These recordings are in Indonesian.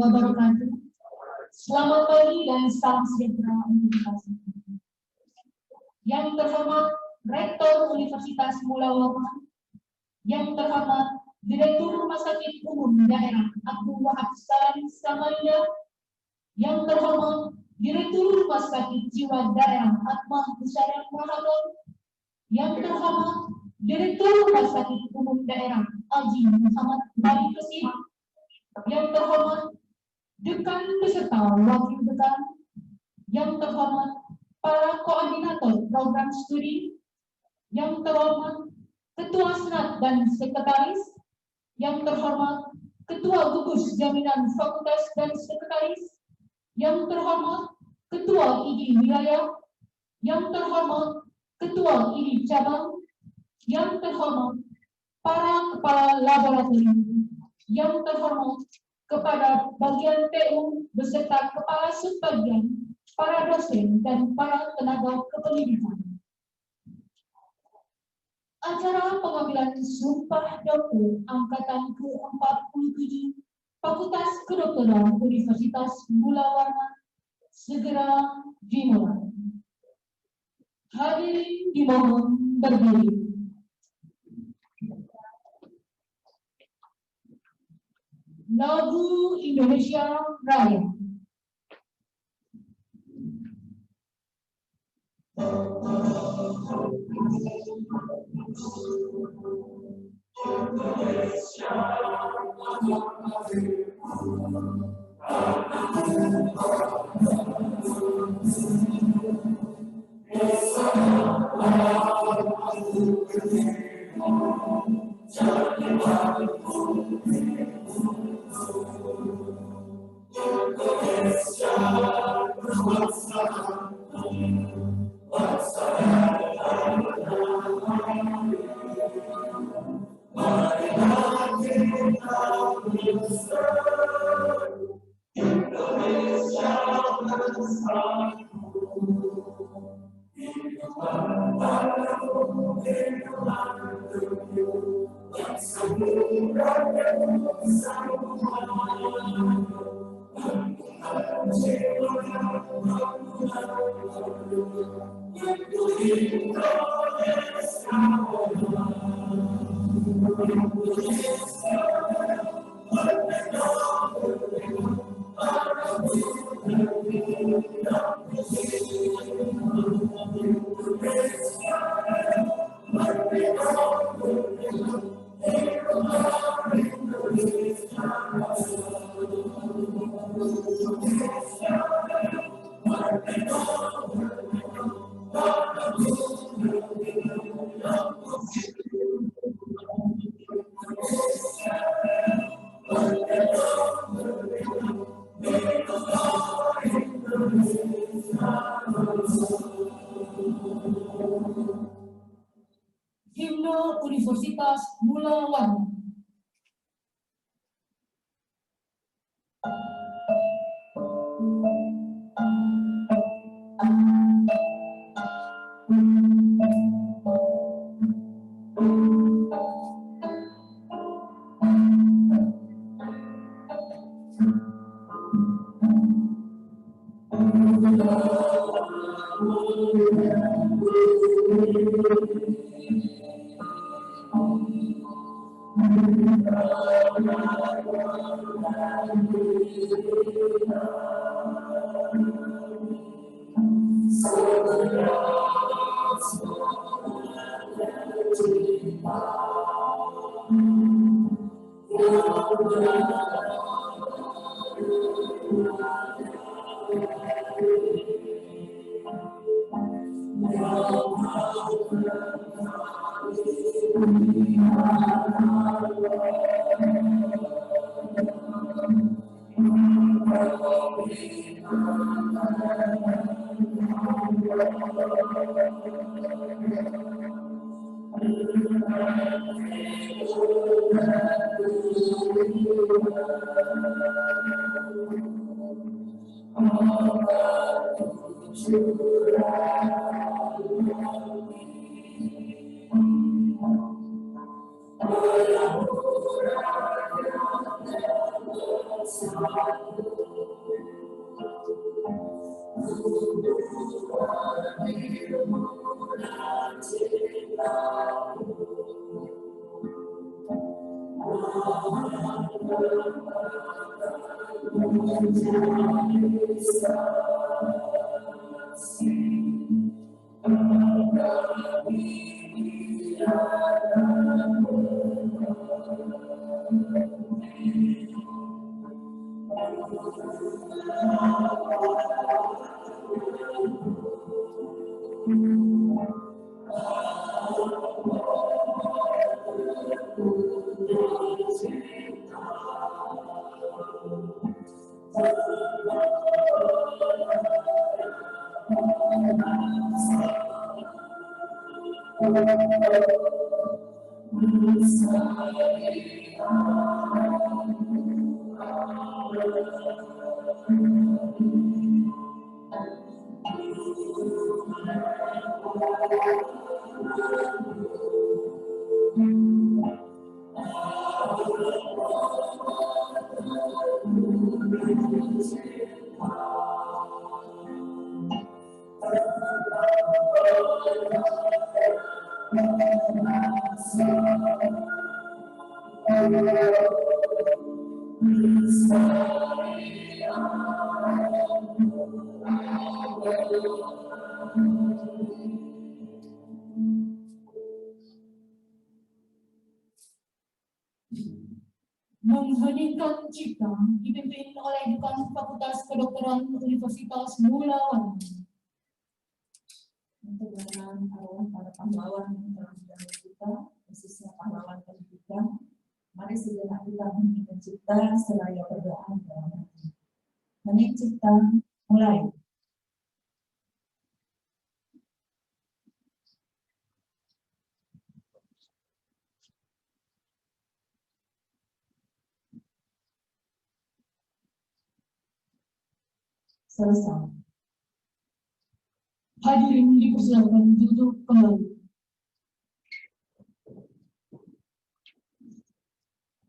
wabarakatuh. Selamat pagi dan salam sejahtera untuk kita semua. Yang terhormat Rektor Universitas Mula Warman, yang terhormat Direktur Rumah Sakit Umum Daerah Abdul Wahab Salim Samaria, yang terhormat Direktur Rumah Sakit Jiwa Daerah Atma Hussain Mahadol, yang terhormat Direktur Rumah Sakit Umum Daerah Haji Muhammad Bani Kesim, yang terhormat Dekan beserta Wakil Dekan, yang terhormat para koordinator program studi, yang terhormat Ketua Senat dan Sekretaris, yang terhormat Ketua Gugus Jaminan Fakultas dan Sekretaris, yang terhormat Ketua ID Wilayah, yang terhormat Ketua ID Cabang, yang terhormat para Kepala Laboratorium, yang terhormat kepada bagian TU beserta Kepala Subbagian, para dosen, dan para tenaga kependidikan. Acara pengambilan Sumpah Dokter Angkatan ke-47 Fakultas Kedokteran Universitas Mula Warman segera dimulai. Hadirin dimohon berdiri. Lagu Indonesia Raya. Himne Universitas Mula Warman. Mengheningkan cipta dipimpin oleh Dekan Fakultas Kedokteran Universitas Mula Warman. Untuk mengenang arwah para pahlawan yang telah meninggal kita, khususnya pahlawan pendidikan, mari sejenak kita mengheningkan cipta seraya berdoa dalam hati. Hening cipta, mulai. Selesai. Hadirin dipersilakan duduk kembali.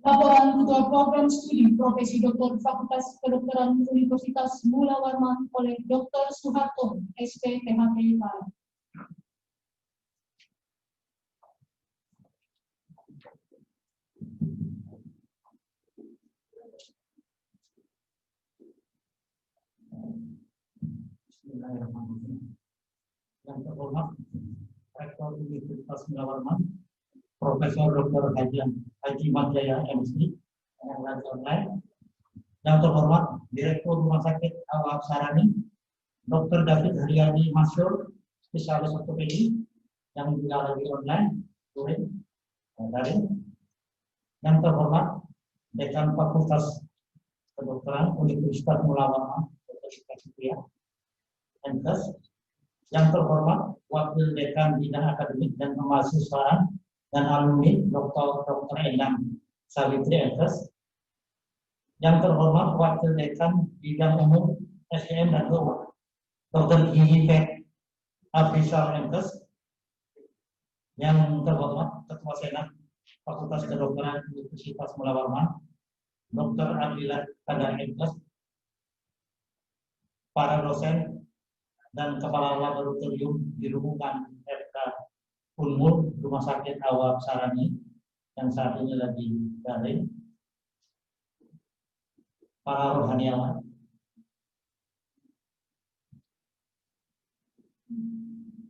Laporan Ketua Program Studi Profesi Doktor Fakultas Kedokteran Universitas Mula Warman oleh Dr. Suharto, SPPHP Pare. Bismillahirrahmanirrahim. Yang terhormat Rektor Universitas Mula Warman, Profesor Dr. Haji Madjaya MSc, yang online. Yang terhormat Direktur Rumah Sakit Awab Sarani, Dr. David Haryadi Masyur, spesialis ortopedi, yang juga lagi online, daring. Yang terhormat Dekan Fakultas Kedokteran Universitas Mula Warman, Dr. Sipria, MKes. Yang terhormat Wakil Dekan Bidang Akademik dan Kemahasiswaan dan alumni Dr. Endang Savitri MKes. Yang terhormat Wakil Dekan Bidang Umum SDM dan Keuangan Dr. Gigi Afisal MKes. Yang terhormat Ketua Senat Fakultas Kedokteran Universitas Mula Warman Dr. Abdillah Kadar MKes, para dosen dan kepala laboratorium di Ruhukan FK Unmul Rumah Sakit Awab Sarani yang saat ini lagi daring, para rohaniawan,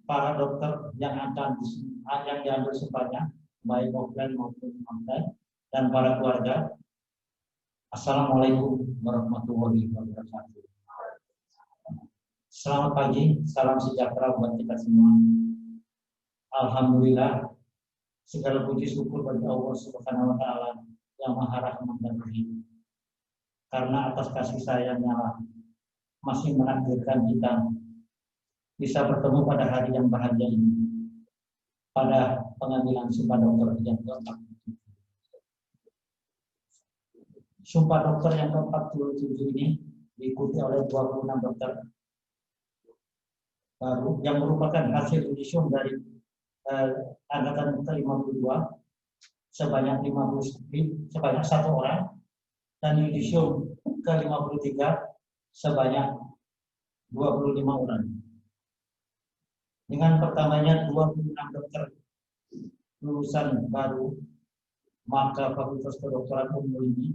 para dokter yang diambil sumpahnya baik offline maupun online, dan para keluarga. Assalamualaikum warahmatullahi wabarakatuh. Selamat pagi, salam sejahtera buat kita semua. Alhamdulillah, segala puji syukur bagi Allah Subhanahu wa Ta'ala yang Maha Rahman dan Rahim. Karena atas kasih sayangnya lah masih menakdirkan kita bisa bertemu pada hari yang bahagia ini, pada pengambilan sumpah dokter yang keempat. Sumpah dokter yang ke-47 ini diikuti oleh 26 dokter baru yang merupakan hasil yudisium dari angkatan ke-52 sebanyak 50 sebanyak 1 orang, dan yudisium ke-53 sebanyak 25 orang. Dengan pertamanya 26 dokter lulusan baru, maka Fakultas Kedokteran Umum ini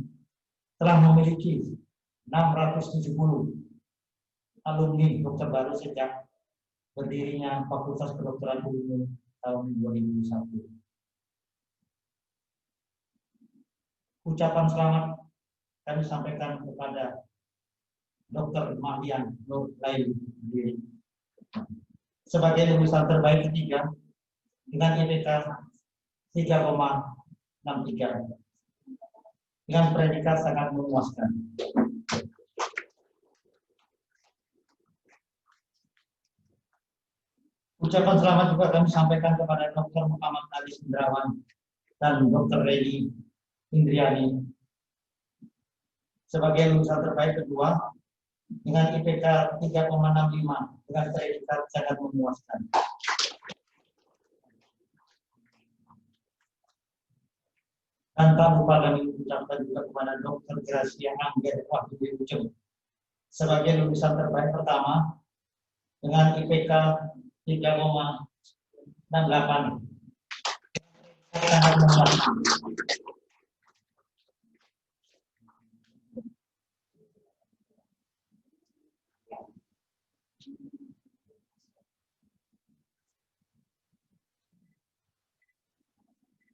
telah memiliki 670 alumni dokter baru sejak berdirinya Fakultas Kedokteran Umum tahun 2001. Ucapan selamat kami sampaikan kepada Dr. Mahdian Nur Laili sebagai lulusan terbaik ketiga dengan IPK 3,63 dengan predikat sangat memuaskan. Ucapan selamat juga kami sampaikan kepada Dr. Muhammad Ali Sindrawan dan Dr. Redi Indriani sebagai lulusan terbaik kedua dengan IPK 3,65 dengan predikat sangat memuaskan. Dan tak lupa kami ucapkan juga kepada Dr. Gracia Angger Wahyudi sebagai lulusan terbaik pertama dengan IPK 3,68 sangat memuaskan.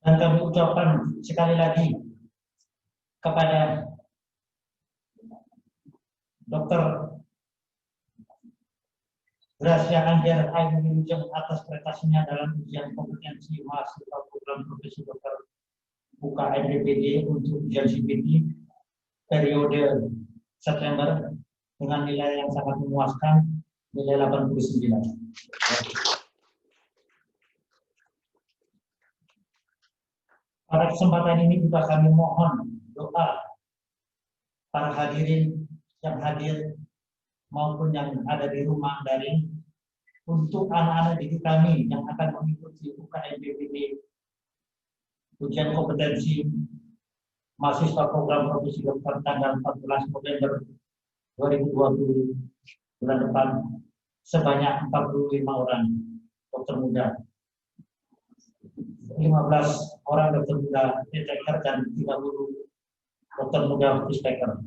Dan kami ucapkan sekali lagi kepada Dr. Gracia Angger Wahyudi atas prestasinya dalam ujian kompetensi mahasiswa program profesi dokter UKM DPD untuk ujian CPT periode September dengan nilai yang sangat memuaskan, nilai 89. Pada kesempatan ini juga kami mohon doa para hadirin yang hadir maupun yang ada di rumah daring untuk anak-anak didik kami yang akan mengikuti UKM BPD ujian kompetensi mahasiswa program profesi dokter tanggal 14 November 2020 bulan depan sebanyak 45 orang dokter muda, 15 orang dokter muda detektor dan 30 dokter muda speaker.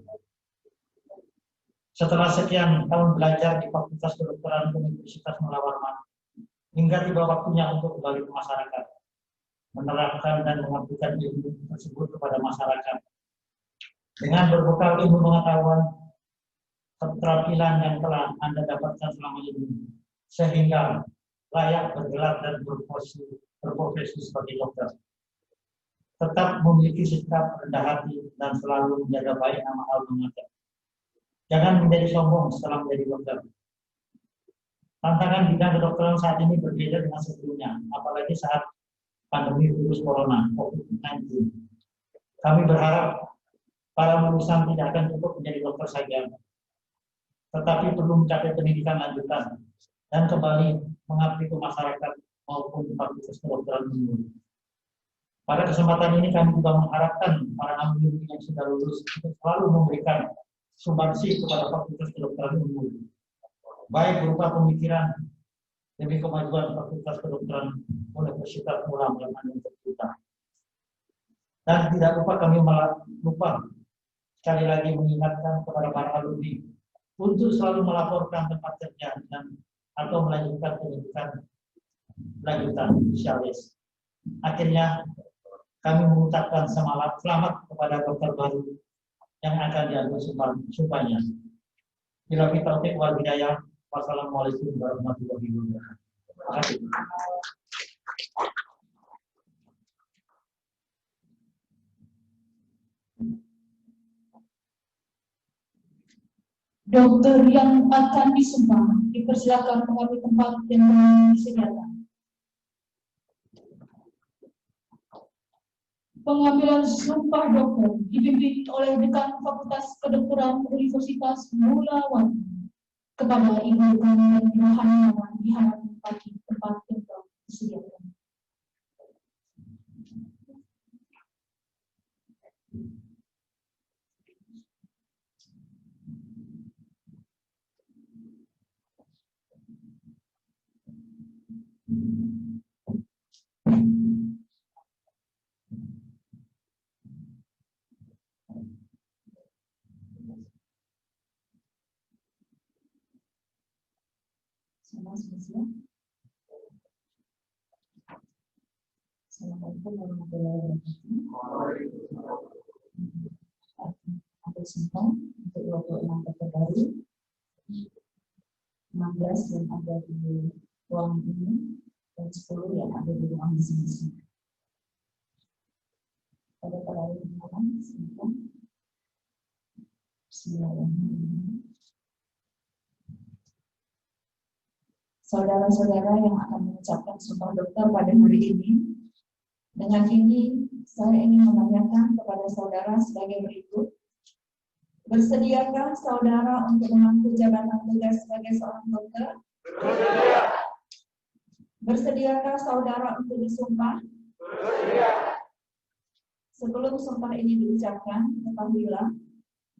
Setelah sekian tahun belajar di Fakultas Kedokteran Universitas Mula Warman, hingga tiba waktunya untuk kembali ke masyarakat, menerapkan dan mengabdikan ilmu tersebut kepada masyarakat. Dengan berbekal ilmu pengetahuan, keterampilan yang telah Anda dapatkan selama ini, sehingga layak bergelar dan berprofesi sebagai dokter. Tetap memiliki sikap rendah hati dan selalu menjaga baik nama alma mater. Jangan menjadi sombong setelah menjadi dokter. Tantangan bidang kedokteran saat ini berbeda dengan sebelumnya, apalagi saat pandemi virus corona COVID-19. Kami berharap para lulusan tidak akan cukup menjadi dokter saja, tetapi perlu mencapai pendidikan lanjutan dan kembali mengabdi ke masyarakat maupun Fakultas Kedokteran Umum. Pada kesempatan ini kami juga mengharapkan para alumni yang sudah lulus untuk selalu memberikan sumbangsi kepada Fakultas Kedokteran Umum, baik berupa pemikiran demi kemajuan Fakultas Kedokteran Universitas Mula Warman tercinta. Dan tidak lupa kami sekali lagi mengingatkan kepada para alumni untuk selalu melaporkan tempat kerja dan atau melanjutkan pendidikan lanjutan spesialis. Akhirnya kami mengucapkan selamat kepada dokter baru yang akan diambil sumpahnya. Bila kita taufiq wal hidayah. Wassalamualaikum warahmatullahi wabarakatuh. Terima kasih. Dokter yang akan disumpah dipersilakan mengambil tempat yang disediakan. Pengambilan sumpah dokter dipimpin oleh Dekan Fakultas Kedokteran Universitas Mula Warman kepada Ibu Gani Rohaniawan di hadapan bagi tempat yang telah disediakan. Assalamualaikum warahmatullahi wabarakatuh. Aku simpan untuk 26 Februari 16 yang ada di ruangan ini dan 10 yang ada di ruangan masing-masing. Pada hari ini simpan. Bismillahirrahmanirrahim. Saudara-saudara yang akan mengucapkan sumpah dokter pada hari ini, dengan ini saya ingin menanyakan kepada saudara sebagai berikut. Bersediakah saudara untuk mengambil jabatan tugas sebagai seorang dokter? Bersedia. Bersediakah saudara untuk disumpah? Bersedia. Sebelum sumpah ini diucapkan, ketahuilah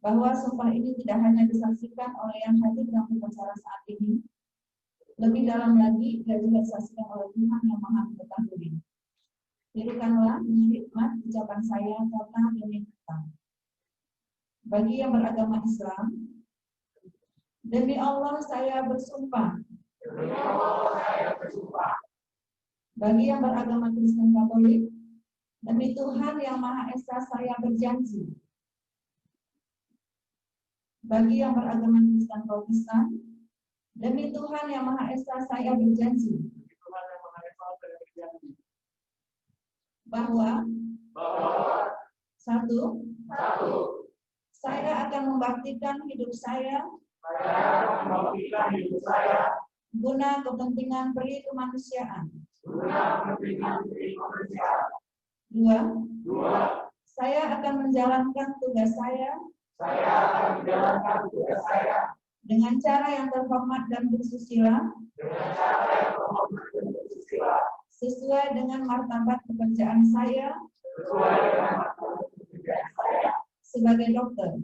bahwa sumpah ini tidak hanya disaksikan oleh yang hadir dalam upacara saat ini, lebih dalam lagi ia juga disaksikan oleh Tuhan yang Maha Mengetahui. Tirukanlah dengan hikmat ucapan saya kata demi kata. Bagi yang beragama Islam, demi Allah saya bersumpah. Demi Allah saya bersumpah. Bagi yang beragama Kristen Katolik, demi Tuhan yang Maha Esa saya berjanji. Bagi yang beragama Kristen Protestan, demi Tuhan yang Maha Esa saya berjanji. Bahwa satu, saya akan membaktikan hidup saya guna kepentingan peri kemanusiaan. Dua, saya akan menjalankan tugas saya dengan cara yang terhormat dan bersusila, sesuai dengan martabat pekerjaan saya sebagai dokter.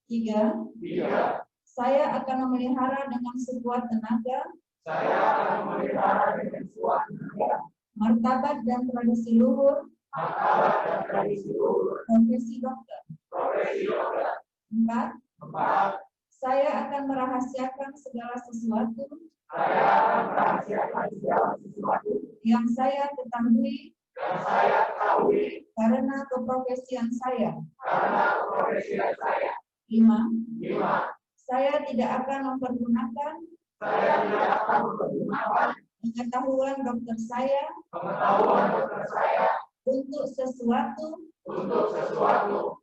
Tiga, saya akan memelihara dengan sekuat tenaga martabat dan tradisi luhur profesi dokter. Empat, saya akan merahasiakan segala sesuatu yang saya ketahui karena keprofesian saya. Lima, saya tidak akan mempergunakan pengetahuan dokter saya untuk sesuatu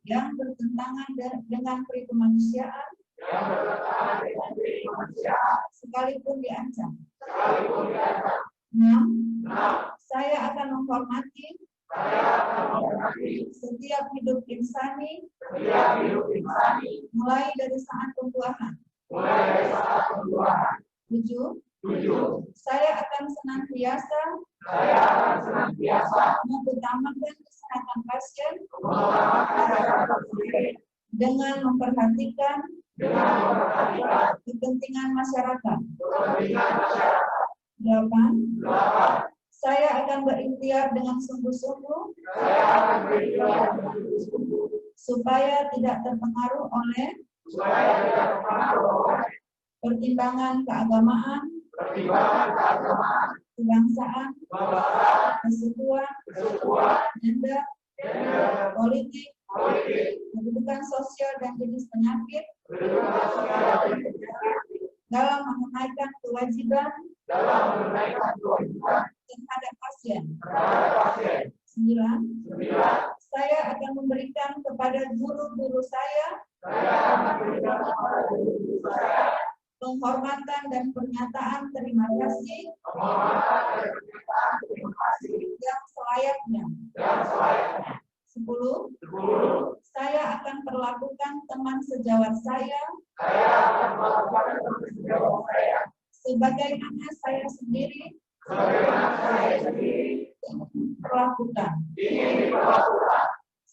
yang bertentangan dengan peri kemanusiaan sekalipun diancam. 6. Saya akan menghormati setiap hidup insani mulai dari saat pembuahan. 7. Saya akan senantiasa mengutamakan kesehatan pasien dengan memperhatikan kepentingan masyarakat. 8. Saya akan berikhtiar dengan sungguh-sungguh supaya tidak terpengaruh oleh pertimbangan keagamaan, kebangsaan, kesukuan, gender, politik, kedudukan sosial dan jenis penyakit dalam menunaikan kewajiban terhadap pasien. 9. Saya akan memberikan kepada guru-guru saya penghormatan dan pernyataan terima kasih yang selayaknya. 10. Saya akan perlakukan teman sejawat saya sebagaimana saya sendiri perlakukan.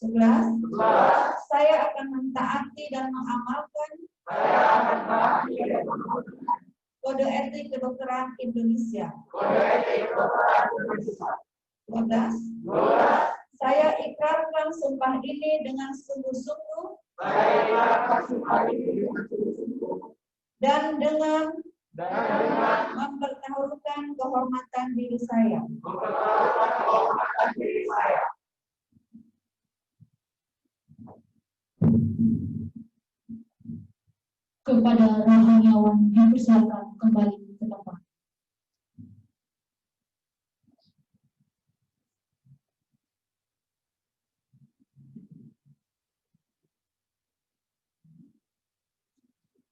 11. Saya akan mentaati dan mengamalkan Kode Etik Kedokteran Indonesia. 12. Saya ikrarkan sumpah ini dengan sungguh-sungguh dan dengan mempertaruhkan kehormatan diri saya kepada rohaniawan dipersilakan kembali ke tempat.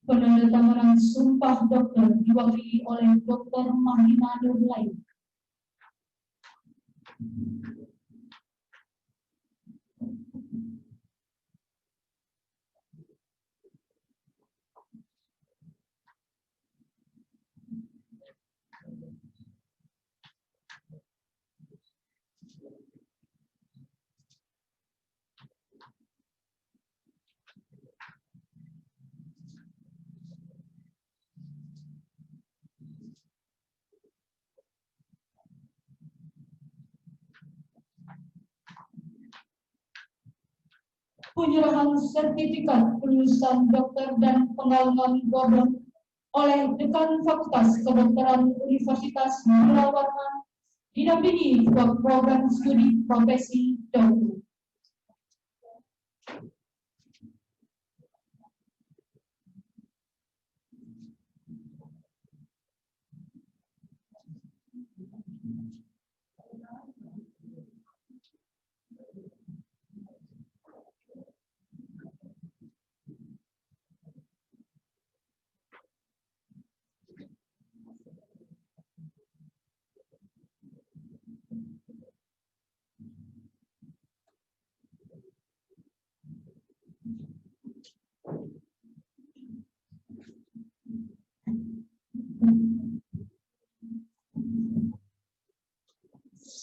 Penandatanganan sumpah dokter diwakili oleh Dr. Mahdina Nurlain. Penyerahan sertifikat lulusan dokter dan pengalaman gabung oleh Dekan Fakultas Kedokteran Universitas Mula Warman didampingi program studi profesi dokter.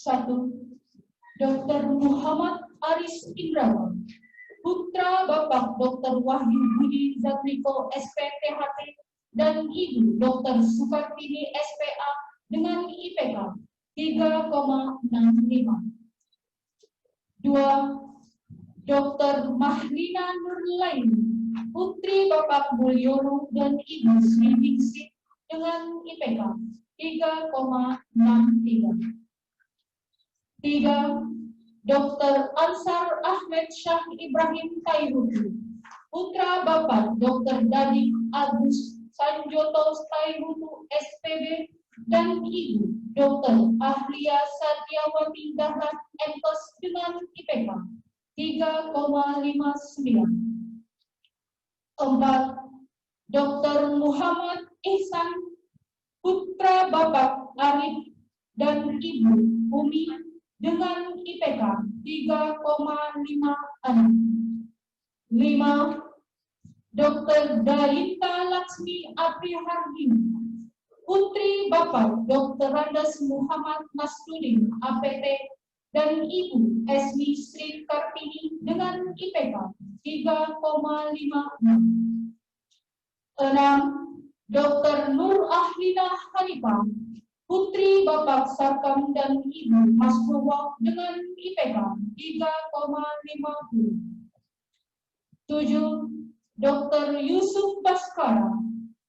Satu, Dr. Muhammad Aris Indrawan, putra Bapak Dr. Wahyu Budi Zatriko SPTHT dan Ibu Dr. Sukartini SPA dengan IPK 3,65. Dua, Dr. Mahdina Nurlain, putri Bapak Mulyono dan Ibu Sri Ningsih dengan IPK 3,63. Tiga, Dr. Ansar Ahmed Syah Ibrahim Taihutu, putra Bapak Dr. Dadik Agus Sanjoto Taihutu SPB dan Ibu Dr. Ahlia Satyawati Dahlan MKes dengan IPK 3,59. Empat, Dr. Muhammad Ihsan, putra Bapak Arif dan Ibu Umi dengan IPK 3,56. 5. Dr. Dalita Laksmi Aprihardini, putri Bapak Dr. Randes Muhammad Nasruddin APT dan Ibu Esmi Sri Kartini dengan IPK 3,56. 6. Dr. Nur Ahlina Hanifah, putri Bapak Sarkam dan Ibu Mas Purwo dengan IPK 3,50. 7. Dr. Yusuf Baskara,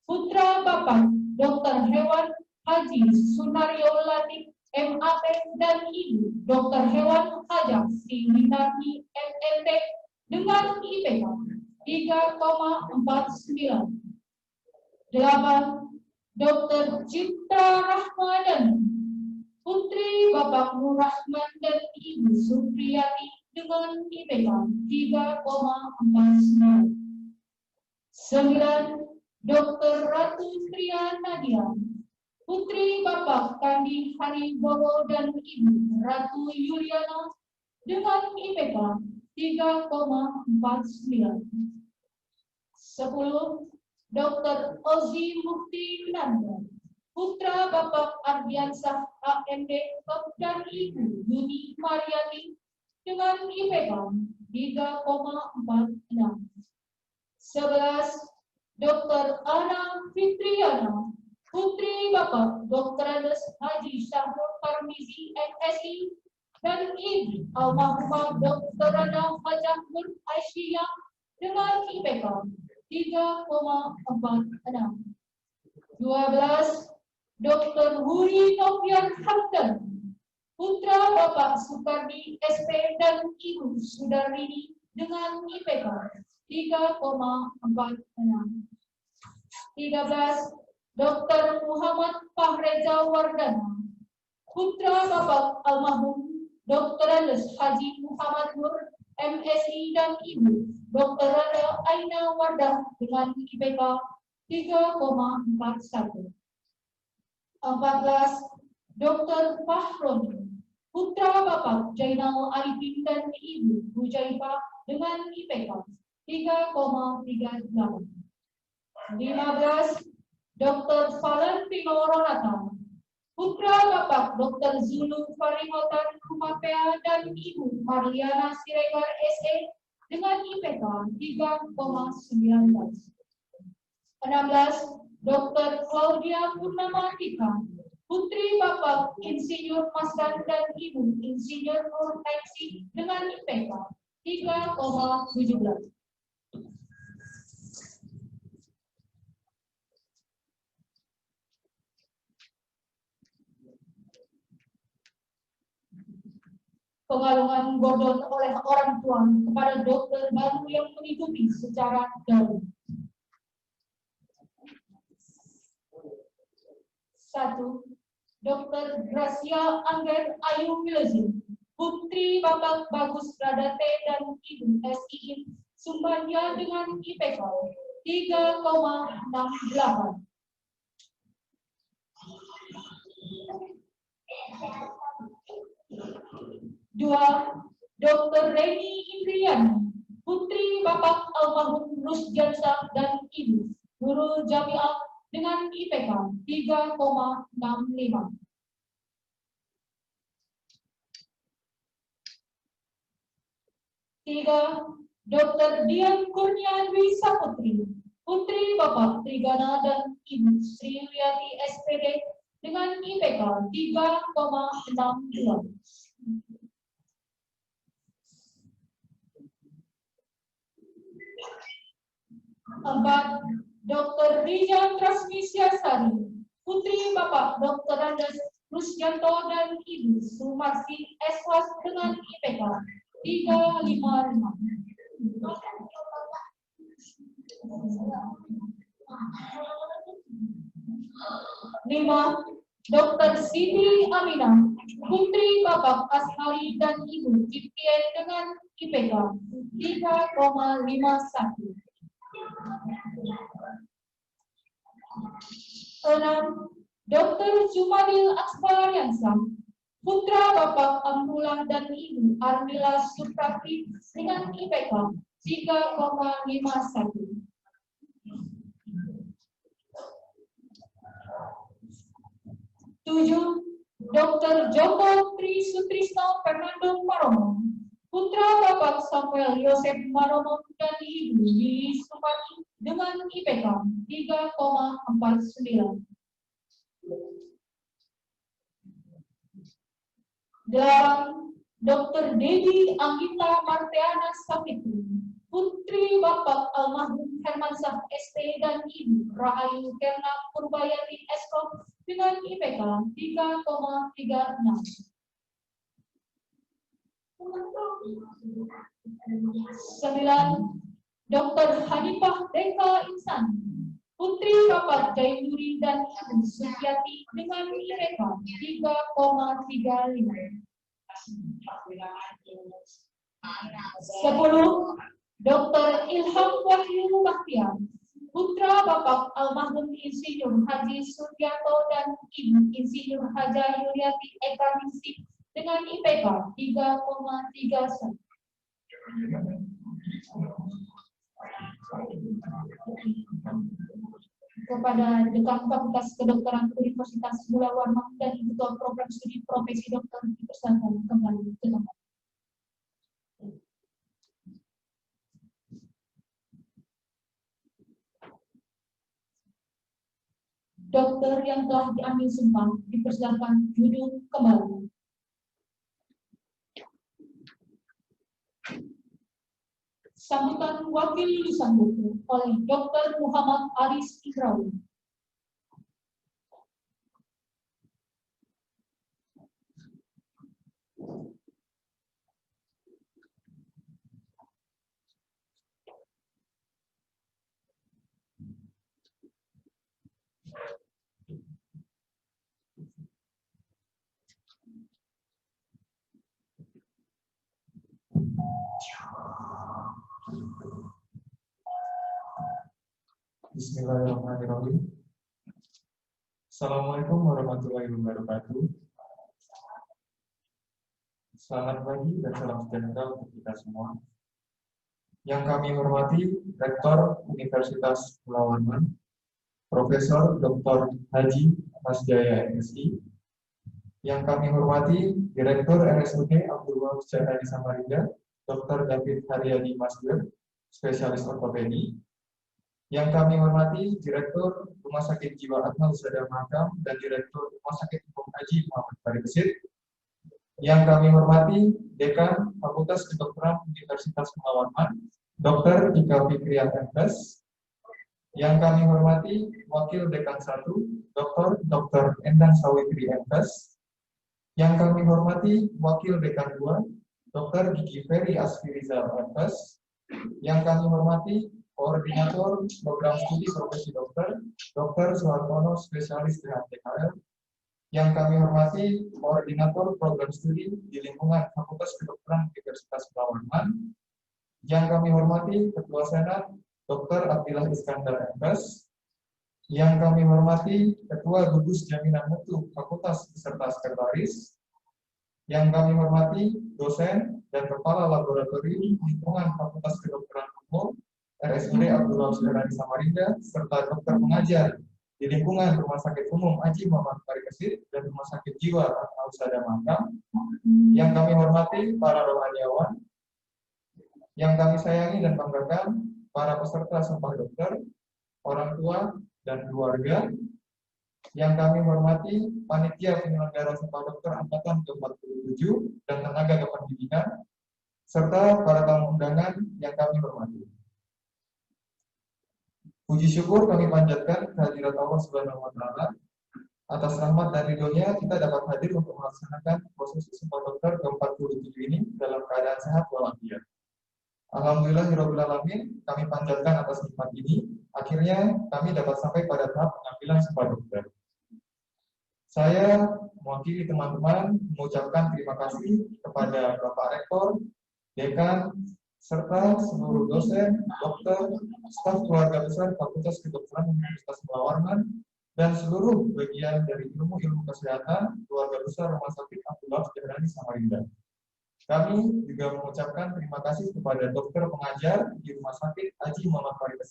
putra Bapak Dr. Hewan Haji Sunario Latif MAP dan Ibu Dr. Hewan Hajah Sri Minarni LLT dengan IPK 3,49. 8. Dr. Citra Rahmadani, putri Bapak Nur Rahman dan Ibu Supriyati dengan IPK 3,49. 9. Dr. Ratu Tria Nadia, putri Bapak Kandi Haribowo dan Ibu Ratu Yuliana dengan IPK 3,49. 10. Dr. Ozi Mufti Nanda, putra Bapak Ardiansah AMD dan Ibu Yuni Mariati dengan IPK 3,46. 11. Dr. Ana Fitriana, putri Bapak Dr. Andes Haji Syahrul Parmizi MSI dan Ibu almarhumah Dr. Rana Hajah Nur Aisyah dengan IPK 3,46. 12. 12. Dr. Wuri Novian Hamdan, putra Bapak Sukardi SP dan Ibu Sudarini dengan IPK 3,46. 13. Dr. Muhammad Fahreza Wardana, putra Bapak almarhum Dr. Andes Haji Muhammad Nur MSI dan Ibu Dr. Rada Aina Wardah dengan IPK 3,41. 14. Dr. Fahroni, putra Bapak Jainal Arifin dan Ibu Bujaifah dengan IPK 3,38. 15. Dr. Valentino Ronata, putra Bapak Dr. Zulu Farimotan Rumapea dan Ibu Marliana Siregar SE dengan IPK 3,19. 16. Dr. Claudia Purnama Tika, putri Bapak Insinyur Masdan dan Ibu Insinyur Nur Naiksi dengan IPK 3,17. Pengalungan godon oleh orang tua kepada dokter baru yang mengikuti secara daring. 1. Dr. Gracia Angger Ayu Wilson, putri Bapak Bagus Radate dan Ibu SI Sumbanya dengan IPK 3,68. 2. Dr. Reni Indriani, putri Bapak almarhum Rusdiansa dan Ibu Nurul Jamiah dengan IPK 3,65. 3. Dr. Dian Kurniawi Saputri, putri Bapak Trigana dan Ibu Sri Wiyati SPD dengan IPK 3,62. 4. Dr. Rijan Trasmisyasari, putri Bapak Dr. Andes Rusjanto dan Ibu Sumarsi Eswas dengan IPK 3,55. 5. Dr. Siti Aminah, putri Bapak Ashari dan Ibu Ciptien dengan IPK 3,51. 6. Dr. Jumadil Aksbalariansa, putra Bapak Amrullah dan Ibu Armila Suprati dengan IPK 3,51. 7. Dr. Joko Tri Sutrisno Fernando Maromo, putra Bapak Samuel Yosef Maromo dan Ibu Lili Supani dengan IPK 3,49. 8. Dr. Dewi Anggita Martiana Sapitri, putri Bapak almarhum Hermansyah ST dan Ibu Rahayu Kerna Purbayati Eskop dengan IPK 3,36. 9. Dr. Hanifah Deka Insan, putri Bapak Jainuri dan Ibu Sukyati dengan IPK 3,35. 10. Dr. Ilham Wahyu Bahtiar, putra Bapak almarhum Insinyur Haji Suryanto dan Ibu Insinyur Haja Yuliati Ekaningsih dengan IPK 3,31. 11. Kepada Dekan Fakultas Kedokteran Universitas Mula Warman dan Ketua Program Studi Profesi Dokter dipersilakan kembali ke tempat. Dokter yang telah diambil sumpah dipersilakan duduk kembali. Sambutan wakil lulusan buku oleh Dr. Muhammad Aris Ikrawi. Bismillahirrahmanirrahim. Assalamualaikum warahmatullahi wabarakatuh. Selamat pagi dan salam sejahtera untuk kita semua. Yang kami hormati Rektor Universitas Pulau Warman, Profesor Dr. Haji Mas Jaya MSI. Yang kami hormati Direktur RSUD Abdul Wahab Sejahtera di Samarinda, Dr. David Haryadi Masger, spesialis ortopedi. Yang kami hormati Direktur Rumah Sakit Jiwa Atma Husada Mahakam dan Direktur Rumah Sakit Umum Haji Muhammad Farid. Yang kami hormati Dekan Fakultas Kedokteran Universitas Pulau Warman, Dr. Ika Fikriah MPes. Yang kami hormati Wakil Dekan 1, Dr. Endang Sawitri MPes. Yang kami hormati Wakil Dekan 2, Dr. Gigi Ferry Asfirizal MPes. Yang kami hormati Koordinator Program Studi Profesi Dokter, Dr. Suhartono Spesialis THTKL. Yang kami hormati Koordinator Program Studi di lingkungan Fakultas Kedokteran Universitas Pulau Warman. Yang kami hormati Ketua Senat Dr. Abdillah Iskandar MPes. Yang kami hormati Ketua Gugus Jaminan Mutu Fakultas beserta Sekretaris. Yang kami hormati dosen dan kepala laboratorium lingkungan Fakultas Kedokteran Umum RSUD Abdul Wahab Sejahtera di Samarinda serta dokter pengajar di lingkungan Rumah Sakit Umum Haji Muhammad Farid dan Rumah Sakit Jiwa Atma Husada Mahakam. Yang kami hormati para rohaniawan, yang kami sayangi dan banggakan para peserta Sumpah Dokter, orang tua dan keluarga. Yang kami hormati panitia penyelenggara Sumpah Dokter angkatan ke-47 dan tenaga kependidikan, serta para tamu undangan yang kami hormati. Puji syukur kami panjatkan kehadirat Allah Subhanahu wa Ta'ala. Atas rahmat dan ridhonya kita dapat hadir untuk melaksanakan proses Sumpah Dokter ke-47 ini dalam keadaan sehat walafiat. Alhamdulillahirabbil alamin, kami panjatkan atas nikmat ini. Akhirnya kami dapat sampai pada tahap pengambilan Sumpah Dokter. Saya mewakili teman-teman mengucapkan terima kasih kepada Bapak Rektor, Dekan, serta seluruh dosen, dokter, staf keluarga besar Fakultas Kedokteran Universitas Pulau Warman, dan seluruh bagian dari ilmu kesehatan keluarga besar Rumah Sakit Abdul Wahab Sejahtera di Samarinda. Kami juga mengucapkan terima kasih kepada dokter pengajar di Rumah Sakit Haji Muhammad Farid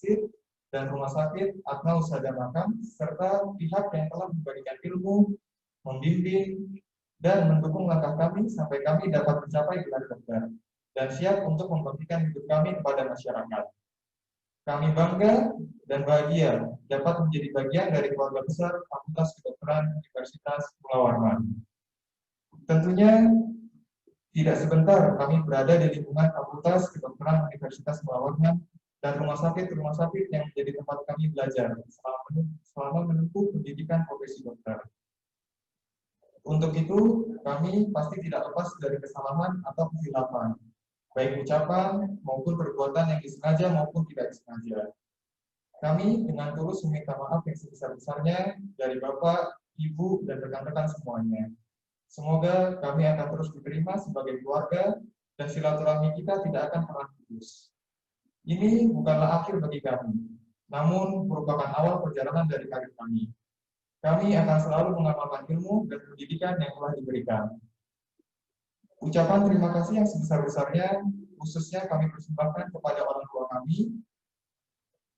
dan Rumah Sakit Atma Husada Mahakam, serta pihak yang telah memberikan ilmu, membimbing, dan mendukung langkah kami sampai kami dapat mencapai gelar dokter dan siap untuk memberikan hidup kami kepada masyarakat. Kami bangga dan bahagia dapat menjadi bagian dari keluarga besar Fakultas Kedokteran Universitas Pulau Warman. Tentunya tidak sebentar kami berada di lingkungan Fakultas Kedokteran Universitas Pulau Warman dan rumah sakit yang menjadi tempat kami belajar selama menempuh pendidikan profesi dokter. Untuk itu, kami pasti tidak lepas dari kesalahan atau kesilapan, baik ucapan maupun perbuatan yang disengaja maupun tidak disengaja. Kami dengan tulus meminta maaf yang sebesar-besarnya dari Bapak, Ibu, dan rekan-rekan semuanya. Semoga kami akan terus diterima sebagai keluarga dan silaturahmi kita tidak akan pernah putus. Ini bukanlah akhir bagi kami, namun merupakan awal perjalanan dari karir kami. Kami akan selalu mengamalkan ilmu dan pendidikan yang telah diberikan. Ucapan terima kasih yang sebesar-besarnya khususnya kami persembahkan kepada orang tua kami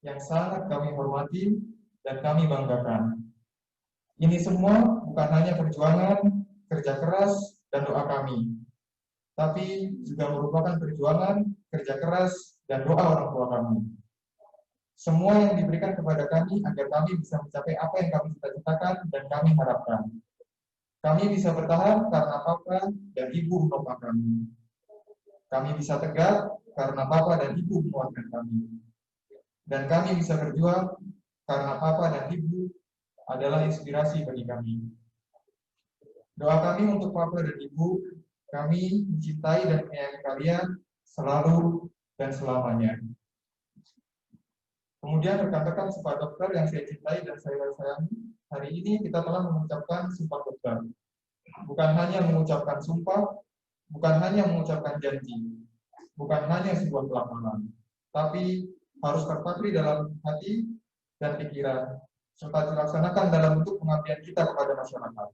yang sangat kami hormati dan kami banggakan. Ini semua bukan hanya perjuangan, kerja keras, dan doa kami, tapi juga merupakan perjuangan, kerja keras, dan doa orang tua kami. Semua yang diberikan kepada kami agar kami bisa mencapai apa yang kami cita-citakan dan kami harapkan. Kami bisa bertahan karena Papa dan Ibu menopang kami. Kami bisa tegak karena Papa dan Ibu menguatkan kami. Dan kami bisa berjuang karena Papa dan Ibu adalah inspirasi bagi kami. Doa kami untuk Papa dan Ibu, kami mencintai dan menyayangi kalian selalu dan selamanya. Kemudian rekan-rekan Sumpah Dokter yang saya cintai dan saya sayangi, hari ini kita telah mengucapkan Sumpah Dokter. Bukan hanya mengucapkan sumpah, bukan hanya mengucapkan janji, bukan hanya sebuah pelafalan, tapi harus terpatri dalam hati dan pikiran, serta dilaksanakan dalam bentuk pengabdian kita kepada masyarakat.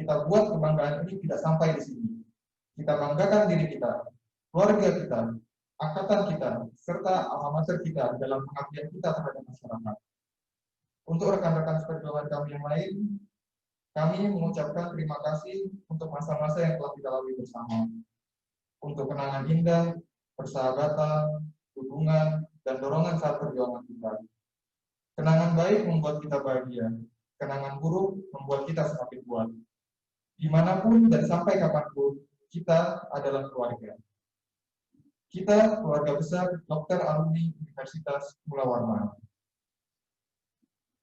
Kita buat kebanggaan ini tidak sampai di sini. Kita banggakan diri kita, keluarga kita, angkatan kita, serta alma mater kita dalam pengabdian kita terhadap masyarakat. Untuk rekan-rekan seperjuangan kami yang lain, kami mengucapkan terima kasih untuk masa-masa yang telah kita lalui bersama. Untuk kenangan indah, persahabatan, hubungan, dan dorongan saat perjuangan kita. Kenangan baik membuat kita bahagia. Kenangan buruk membuat kita semakin kuat. Dimanapun dan sampai kapanpun, kita adalah keluarga. Kita keluarga besar Dokter Alumni Universitas Mula Warman.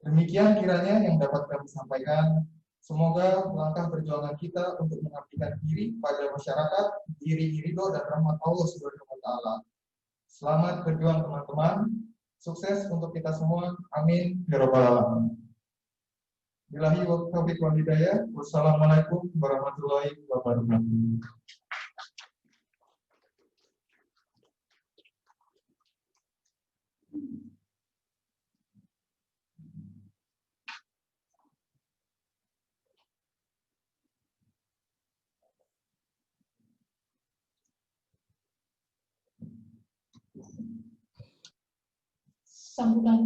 Demikian kiranya yang dapat kami sampaikan. Semoga langkah perjuangan kita untuk mengabdikan diri pada masyarakat diiringi ridho dan rahmat Allah Subhanahu wa Ta'ala. Selamat berjuang teman-teman. Sukses untuk kita semua. Amin. Ya Rabbal Alamin. Billahi wa taufiq wal hidayah. Wassalamualaikum warahmatullahi wabarakatuh. Sambutan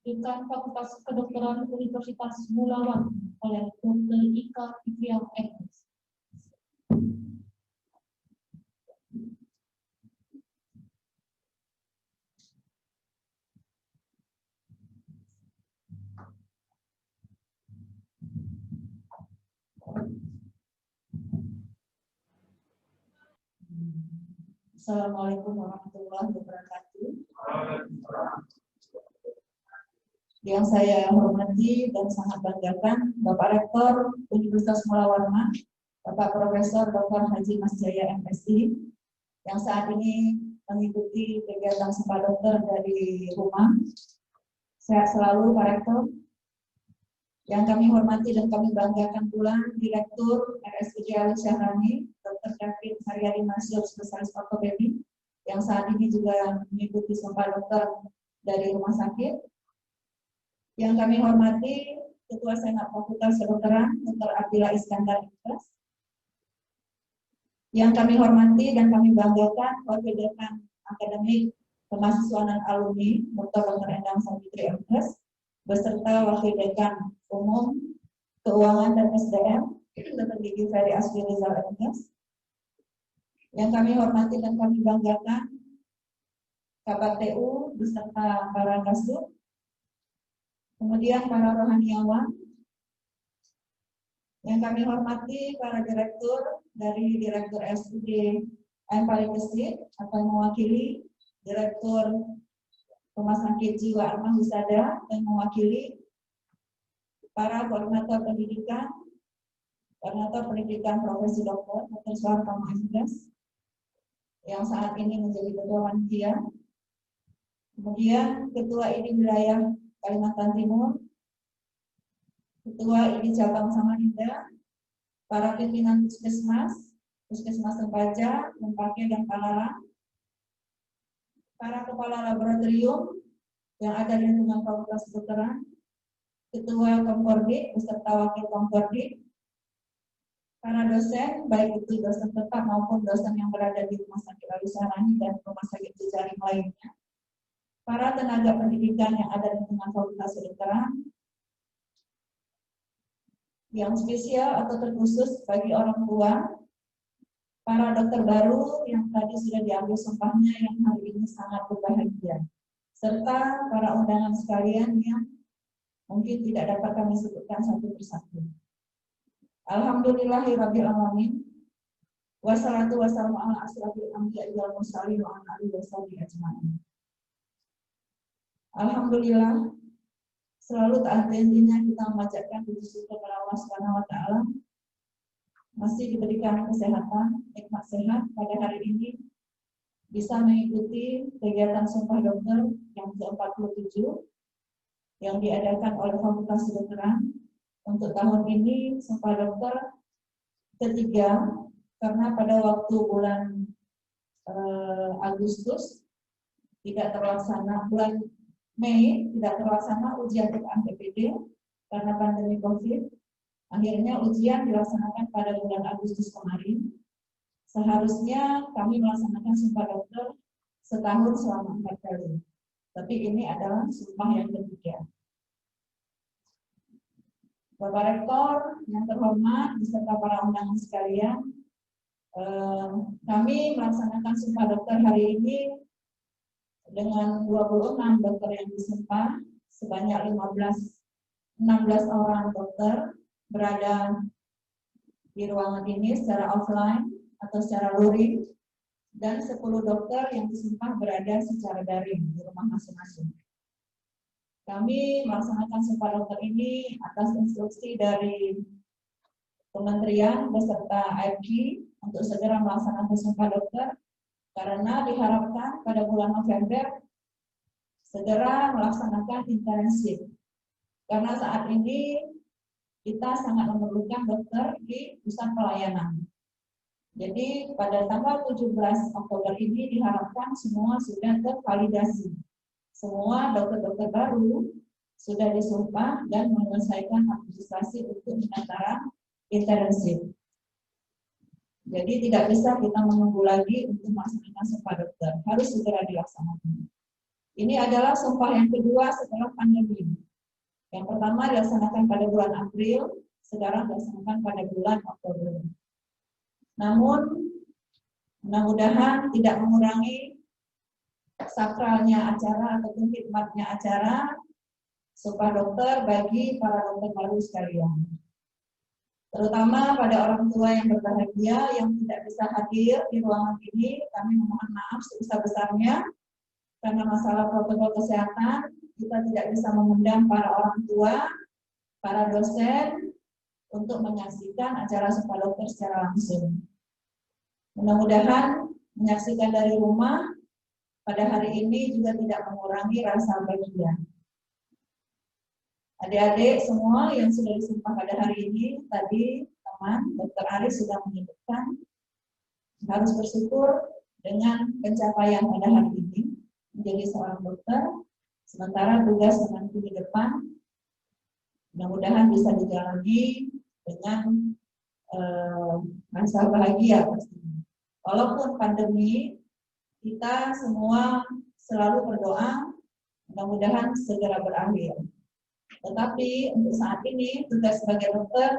Dekan Fakultas Kedokteran Universitas Mula Warman oleh Dr. Ika Fitriah MS. Assalamualaikum warahmatullahi wabarakatuh. Yang saya hormati dan sangat banggakan Bapak Rektor Universitas Mula Warman, Bapak Profesor Dr. Haji Mas Jaya MSI, yang saat ini mengikuti kegiatan Sumpah Dokter dari rumah. Sehat selalu Pak Rektor. Yang kami hormati dan kami banggakan pula Direktur RSUD Ali Syahrani, Dr. David Haryadi Masyur, spesialis ortopedi, yang saat ini juga mengikuti Sumpah Dokter dari rumah sakit. Yang kami hormati Ketua Senat Fakultas Kedokteran, Dr. Abdillah Iskandar MS. Yang kami hormati dan kami banggakan Wakil Dekan Akademik Kemahasiswaan dan Alumni, Dr. Endang Savitri MS, beserta Wakil Dekan Umum Keuangan dan SDM, Dr. Gigi Ferry Asfi Rizal MS. Yang kami hormati dan kami banggakan KPTU beserta para kasub, kemudian para rohaniawan. Yang kami hormati para direktur dari Direktur RSUD M. Palikesit atau mewakili Direktur Rumah Sakit Jiwa Arman Husada dan mewakili para koordinator pendidikan profesi dokter, Dr. Suharto MS, yang saat ini menjadi ketua panitia. Kemudian ketua ID wilayah Kalimantan Timur, ketua ID cabang Samarinda, para pimpinan Puskesmas Sempaja, Lempake dan Palalang, para kepala laboratorium yang ada di lingkungan Fakultas Kedokteran, ketua Kompordik beserta wakil Kompordik, para dosen, baik itu dosen tetap maupun dosen yang berada di Rumah Sakit Ali Syahrani dan Rumah Sakit Jejaring lainnya, para tenaga pendidikan yang ada di lingkungan Fakultas Kedokteran, yang spesial atau terkhusus bagi orang tua, para dokter baru yang tadi sudah diambil sumpahnya yang hari ini sangat berbahagia, serta para undangan sekalian yang mungkin tidak dapat kami sebutkan satu persatu. Alhamdulillahirabbil alamin. Wassalatu wassalamu ala asrofil anbiya'i wal mursalin wa ala alihi washabihi ajmain. Alhamdulillah, selalu tak henti-hentinya kita memanjatkan puji syukur kepada Allah Subhanahu wa Ta'ala. Masih diberikan kesehatan, nikmat sehat pada hari ini, bisa mengikuti kegiatan Sumpah Dokter yang ke-47 yang diadakan oleh Fakultas Kedokteran. Untuk tahun ini Sumpah Dokter ketiga, karena pada waktu bulan Agustus tidak terlaksana, bulan Mei tidak terlaksana ujian PPD karena pandemi COVID. Akhirnya ujian dilaksanakan pada bulan Agustus kemarin. Seharusnya kami melaksanakan Sumpah Dokter setahun selama 4 kali. Tapi ini adalah sumpah yang ketiga. Bapak Rektor yang terhormat beserta para undangan sekalian, kami melaksanakan Sumpah Dokter hari ini dengan 26 dokter yang disumpah, sebanyak 16 orang dokter berada di ruangan ini secara offline atau secara luring, dan 10 dokter yang disumpah berada secara daring di rumah masing-masing. Kami melaksanakan Sumpah Dokter ini atas instruksi dari Kementerian beserta AFG untuk segera melaksanakan Sumpah Dokter, karena diharapkan pada bulan November segera melaksanakan intensif. Karena saat ini kita sangat memerlukan dokter di pusat pelayanan. Jadi pada tanggal 17 Oktober ini diharapkan semua sudah tervalidasi. Semua dokter-dokter baru sudah disumpah dan menyelesaikan administrasi untuk pendaftaran intensif. Jadi tidak bisa kita menunggu lagi untuk melaksanakan Sumpah Dokter, harus segera dilaksanakan. Ini adalah sumpah yang kedua setelah pandemi. Yang pertama dilaksanakan pada bulan April, sekarang dilaksanakan pada bulan Oktober. Namun, mudah-mudahan tidak mengurangi sakralnya acara ataupun khidmatnya acara Sumpah Dokter bagi para dokter baru sekalian. Terutama pada orang tua yang berbahagia yang tidak bisa hadir di ruangan ini, kami memohon maaf sebesar-besarnya karena masalah protokol kesehatan, kita tidak bisa mengundang para orang tua, para dosen untuk menyaksikan acara Sumpah Dokter secara langsung. Mudah-mudahan menyaksikan dari rumah pada hari ini juga tidak mengurangi rasa bahagia. Adik-adik semua yang sudah disumpah pada hari ini, tadi teman Dr. Aris sudah menyebutkan harus bersyukur dengan pencapaian pada hari ini menjadi seorang dokter, sementara tugas nanti di depan mudah-mudahan bisa dijalani dengan rasa bahagia pastinya. Walaupun pandemi, kita semua selalu berdoa mudah-mudahan segera berakhir. Tetapi untuk saat ini tugas sebagai dokter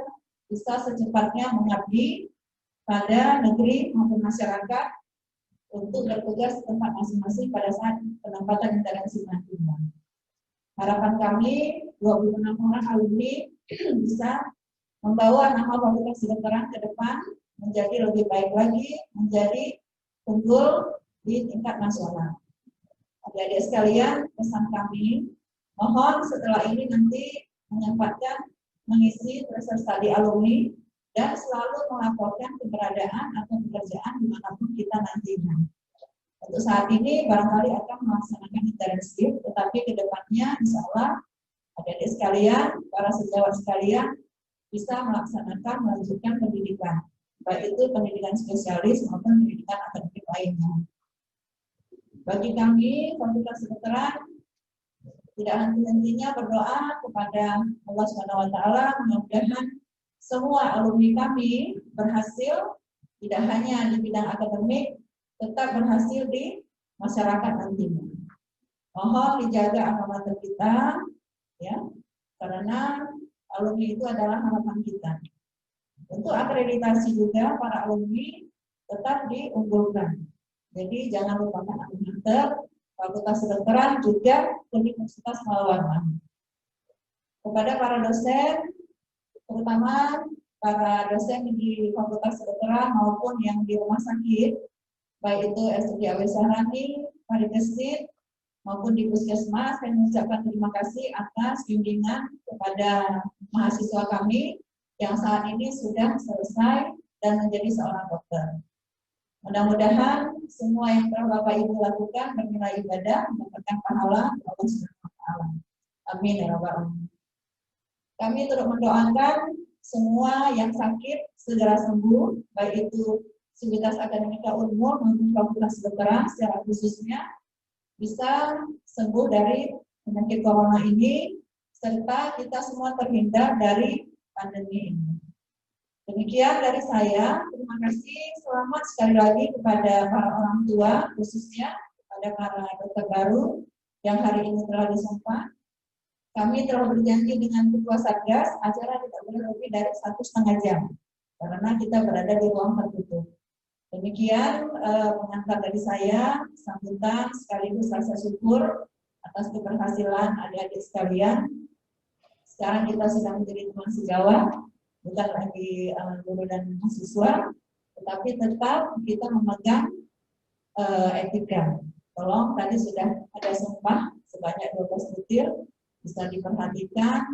bisa secepatnya mengabdi pada negeri maupun masyarakat untuk bertugas di tempat masing-masing pada saat penempatan intervensi nantinya. Harapan kami 26 orang alumni bisa membawa nama Fakultas Kedokteran ke depan menjadi lebih baik lagi, menjadi unggul di tingkat nasional. Adik-adik sekalian, pesan kami, mohon setelah ini nanti menyempatkan mengisi proses studi alumni dan selalu melaporkan keberadaan atau pekerjaan dimanapun kita nantinya. Untuk saat ini barangkali akan melaksanakan intensif, tetapi ke depannya insya Allah adik-adik sekalian, para sejawat sekalian bisa melaksanakan melanjutkan pendidikan, baik itu pendidikan spesialis maupun pendidikan akademik lainnya. Bagi kami, Fakultas Kedokteran tidak henti-hentinya berdoa kepada Allah SWT, mudah-mudahan semua alumni kami berhasil tidak hanya di bidang akademik, tetap berhasil di masyarakat nantinya. Mohon dijaga amanat kita, ya, karena alumni itu adalah harapan kita. Untuk akreditasi juga para alumni tetap diunggulkan. Jadi jangan lupakan akreditator Fakultas Kedokteran juga Universitas Malawarman. Kepada para dosen, terutama para dosen di Fakultas Kedokteran maupun yang di rumah sakit, baik itu RSUD Awe Sahrani, Parikesit, maupun di Puskesmas, saya mengucapkan terima kasih atas bimbingan kepada mahasiswa kami yang saat ini sudah selesai dan menjadi seorang dokter. Mudah-mudahan semua yang telah Bapak Ibu lakukan bernilai ibadah, mendapatkan pahala Allah Subhanahu wa taala. Amin ya rabbal alamin. Kami turut mendoakan semua yang sakit segera sembuh, baik itu Sivitas Akademika Unmul maupun Fakultas Kedokteran secara khususnya bisa sembuh dari penyakit corona ini, serta kita semua terhindar dari pandemi ini. Demikian dari saya. Terima kasih. Selamat sekali lagi kepada para orang tua, khususnya kepada para dokter baru yang hari ini telah disumpah. Kami telah berjanji dengan Ketua Satgas, acara tidak boleh lebih dari 1,5 jam, karena kita berada di ruang tertutup. Demikian pengantar dari saya, sambutan sekaligus rasa syukur atas keberhasilan adik-adik sekalian. Sekarang kita sedang menjadi teman sejawat, bukan lagi guru dan mahasiswa, tetapi tetap kita memegang etika. Tolong, tadi sudah ada sumpah sebanyak 12 butir, bisa diperhatikan,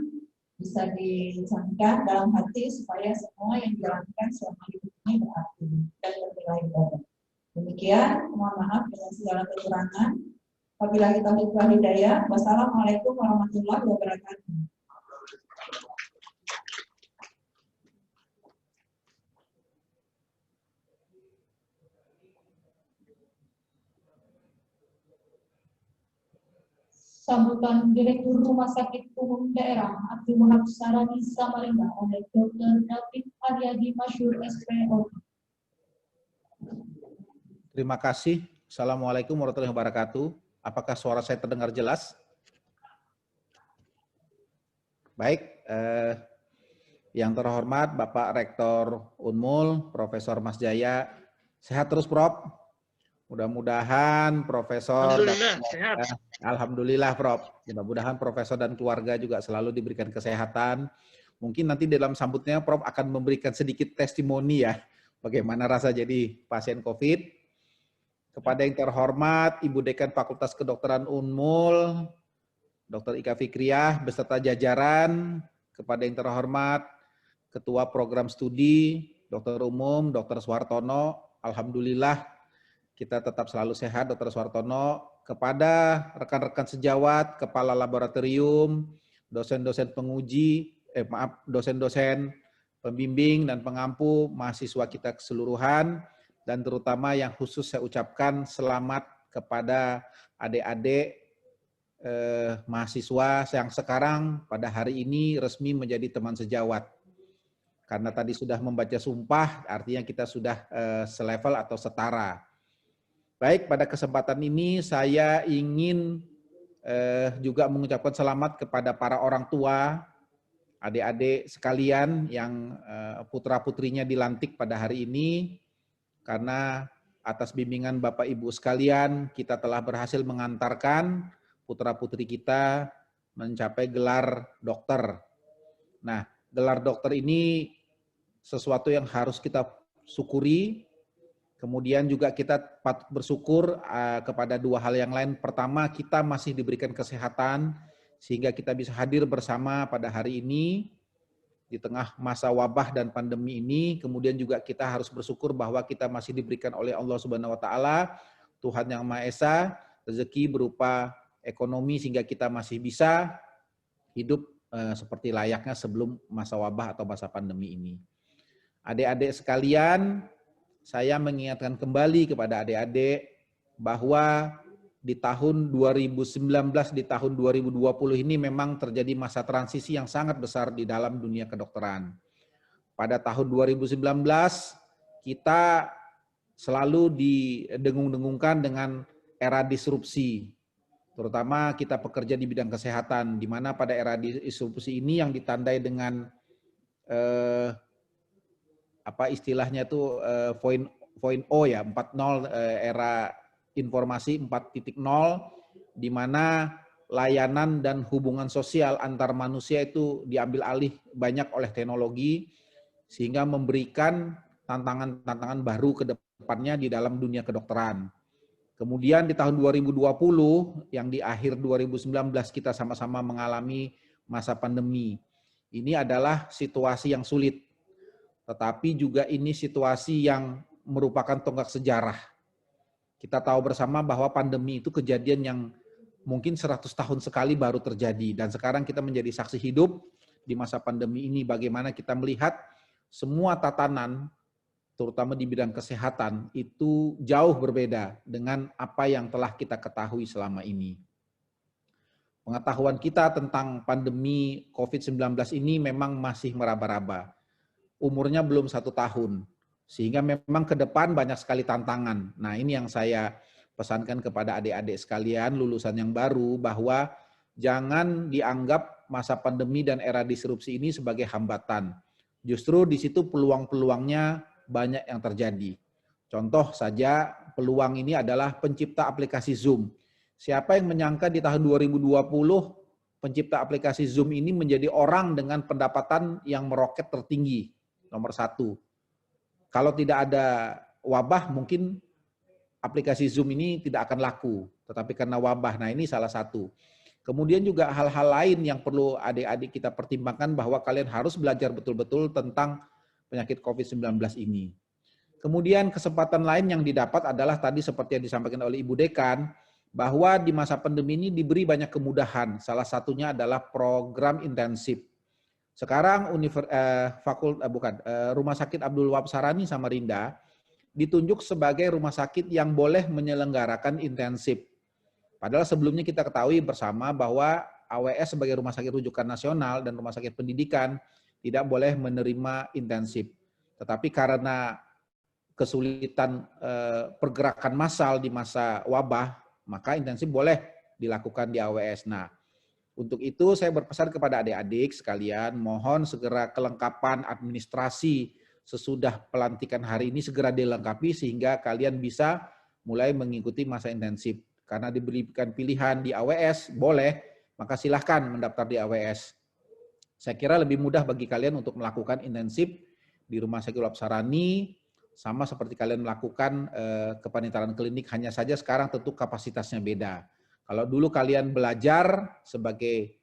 bisa dicamkan dalam hati supaya semua yang dilakukan selama hidup ini berarti dan bernilai ibadah. Demikian, mohon maaf dengan segala kekurangan. Wabillahi taufiq wal hidayah. Wassalamualaikum warahmatullahi wabarakatuh. Sambutan Direktur Rumah Sakit Umum Daerah Abdul Wahab Sarani Samarinda oleh Dr. David Aryadi Masyur SPO. Terima kasih. Assalamualaikum warahmatullahi wabarakatuh. Apakah suara saya terdengar jelas? Baik, yang terhormat Bapak Rektor Unmul, Profesor Mas Jaya, sehat terus Prof. Mudah-mudahan Profesor Alhamdulillah, sehat. Alhamdulillah Prof. Mudah-mudahan Profesor dan keluarga juga selalu diberikan kesehatan. Mungkin nanti dalam sambutnya Prof akan memberikan sedikit testimoni ya, bagaimana rasa jadi pasien COVID. Kepada yang terhormat Ibu Dekan Fakultas Kedokteran Unmul, Dr. Ika Fikriah beserta jajaran, kepada yang terhormat Ketua Program Studi, Dokter Umum, Dr. Suhartono, alhamdulillah kita tetap selalu sehat, Dr. Suhartono. Kepada rekan-rekan sejawat, kepala laboratorium, dosen-dosen penguji, dosen-dosen pembimbing dan pengampu, mahasiswa kita keseluruhan, dan terutama yang khusus saya ucapkan selamat kepada adik-adik mahasiswa yang sekarang pada hari ini resmi menjadi teman sejawat. Karena tadi sudah membaca sumpah, artinya kita sudah selevel atau setara. Baik, pada kesempatan ini saya ingin juga mengucapkan selamat kepada para orang tua, adik-adik sekalian yang putra-putrinya dilantik pada hari ini, karena atas bimbingan Bapak Ibu sekalian, kita telah berhasil mengantarkan putra-putri kita mencapai gelar dokter. Nah, gelar dokter ini sesuatu yang harus kita syukuri. Kemudian juga kita patut bersyukur kepada dua hal yang lain. Pertama, kita masih diberikan kesehatan sehingga kita bisa hadir bersama pada hari ini di tengah masa wabah dan pandemi ini. Kemudian juga kita harus bersyukur bahwa kita masih diberikan oleh Allah Subhanahu wa taala, Tuhan yang Maha Esa, rezeki berupa ekonomi sehingga kita masih bisa hidup seperti layaknya sebelum masa wabah atau masa pandemi ini. Adik-adik sekalian, saya mengingatkan kembali kepada adik-adik bahwa di tahun 2019, di tahun 2020 ini memang terjadi masa transisi yang sangat besar di dalam dunia kedokteran. Pada tahun 2019, kita selalu didengung-dengungkan dengan era disrupsi. Terutama kita pekerja di bidang kesehatan, di mana pada era disrupsi ini yang ditandai dengan apa istilahnya itu 4.0 ya, 4.0 era informasi 4.0, di mana layanan dan hubungan sosial antar manusia itu diambil alih banyak oleh teknologi, sehingga memberikan tantangan-tantangan baru ke depannya di dalam dunia kedokteran. Kemudian di tahun 2020, yang di akhir 2019 kita sama-sama mengalami masa pandemi. Ini adalah situasi yang sulit. Tetapi juga ini situasi yang merupakan tonggak sejarah. Kita tahu bersama bahwa pandemi itu kejadian yang mungkin 100 tahun sekali baru terjadi. Dan sekarang kita menjadi saksi hidup di masa pandemi ini, bagaimana kita melihat semua tatanan, terutama di bidang kesehatan, itu jauh berbeda dengan apa yang telah kita ketahui selama ini. Pengetahuan kita tentang pandemi COVID-19 ini memang masih meraba-raba. Umurnya belum 1 tahun. Sehingga memang ke depan banyak sekali tantangan. Nah, ini yang saya pesankan kepada adik-adik sekalian, lulusan yang baru, bahwa jangan dianggap masa pandemi dan era disrupsi ini sebagai hambatan. Justru di situ peluang-peluangnya banyak yang terjadi. Contoh saja, peluang ini adalah pencipta aplikasi Zoom. Siapa yang menyangka di tahun 2020 pencipta aplikasi Zoom ini menjadi orang dengan pendapatan yang meroket tertinggi, nomor 1. Kalau tidak ada wabah, mungkin aplikasi Zoom ini tidak akan laku. Tetapi karena wabah, nah ini salah satu. Kemudian juga hal-hal lain yang perlu adik-adik kita pertimbangkan bahwa kalian harus belajar betul-betul tentang penyakit COVID-19 ini. Kemudian kesempatan lain yang didapat adalah tadi seperti yang disampaikan oleh Ibu Dekan, bahwa di masa pandemi ini diberi banyak kemudahan. Salah satunya adalah program intensif. Sekarang Rumah Sakit Abdul Wahab Sarani Samarinda ditunjuk sebagai rumah sakit yang boleh menyelenggarakan intensif. Padahal sebelumnya kita ketahui bersama bahwa AWS sebagai rumah sakit rujukan nasional dan rumah sakit pendidikan tidak boleh menerima intensif. Tetapi karena kesulitan pergerakan massal di masa wabah, maka intensif boleh dilakukan di AWS. Nah, untuk itu saya berpesan kepada adik-adik sekalian, mohon segera kelengkapan administrasi sesudah pelantikan hari ini segera dilengkapi sehingga kalian bisa mulai mengikuti masa intensif. Karena diberikan pilihan di AWS, boleh, maka silahkan mendaftar di AWS. Saya kira lebih mudah bagi kalian untuk melakukan intensif di Rumah Sakit Wahab Sarani, sama seperti kalian melakukan kepanitaran klinik, hanya saja sekarang tentu kapasitasnya beda. Kalau dulu kalian belajar sebagai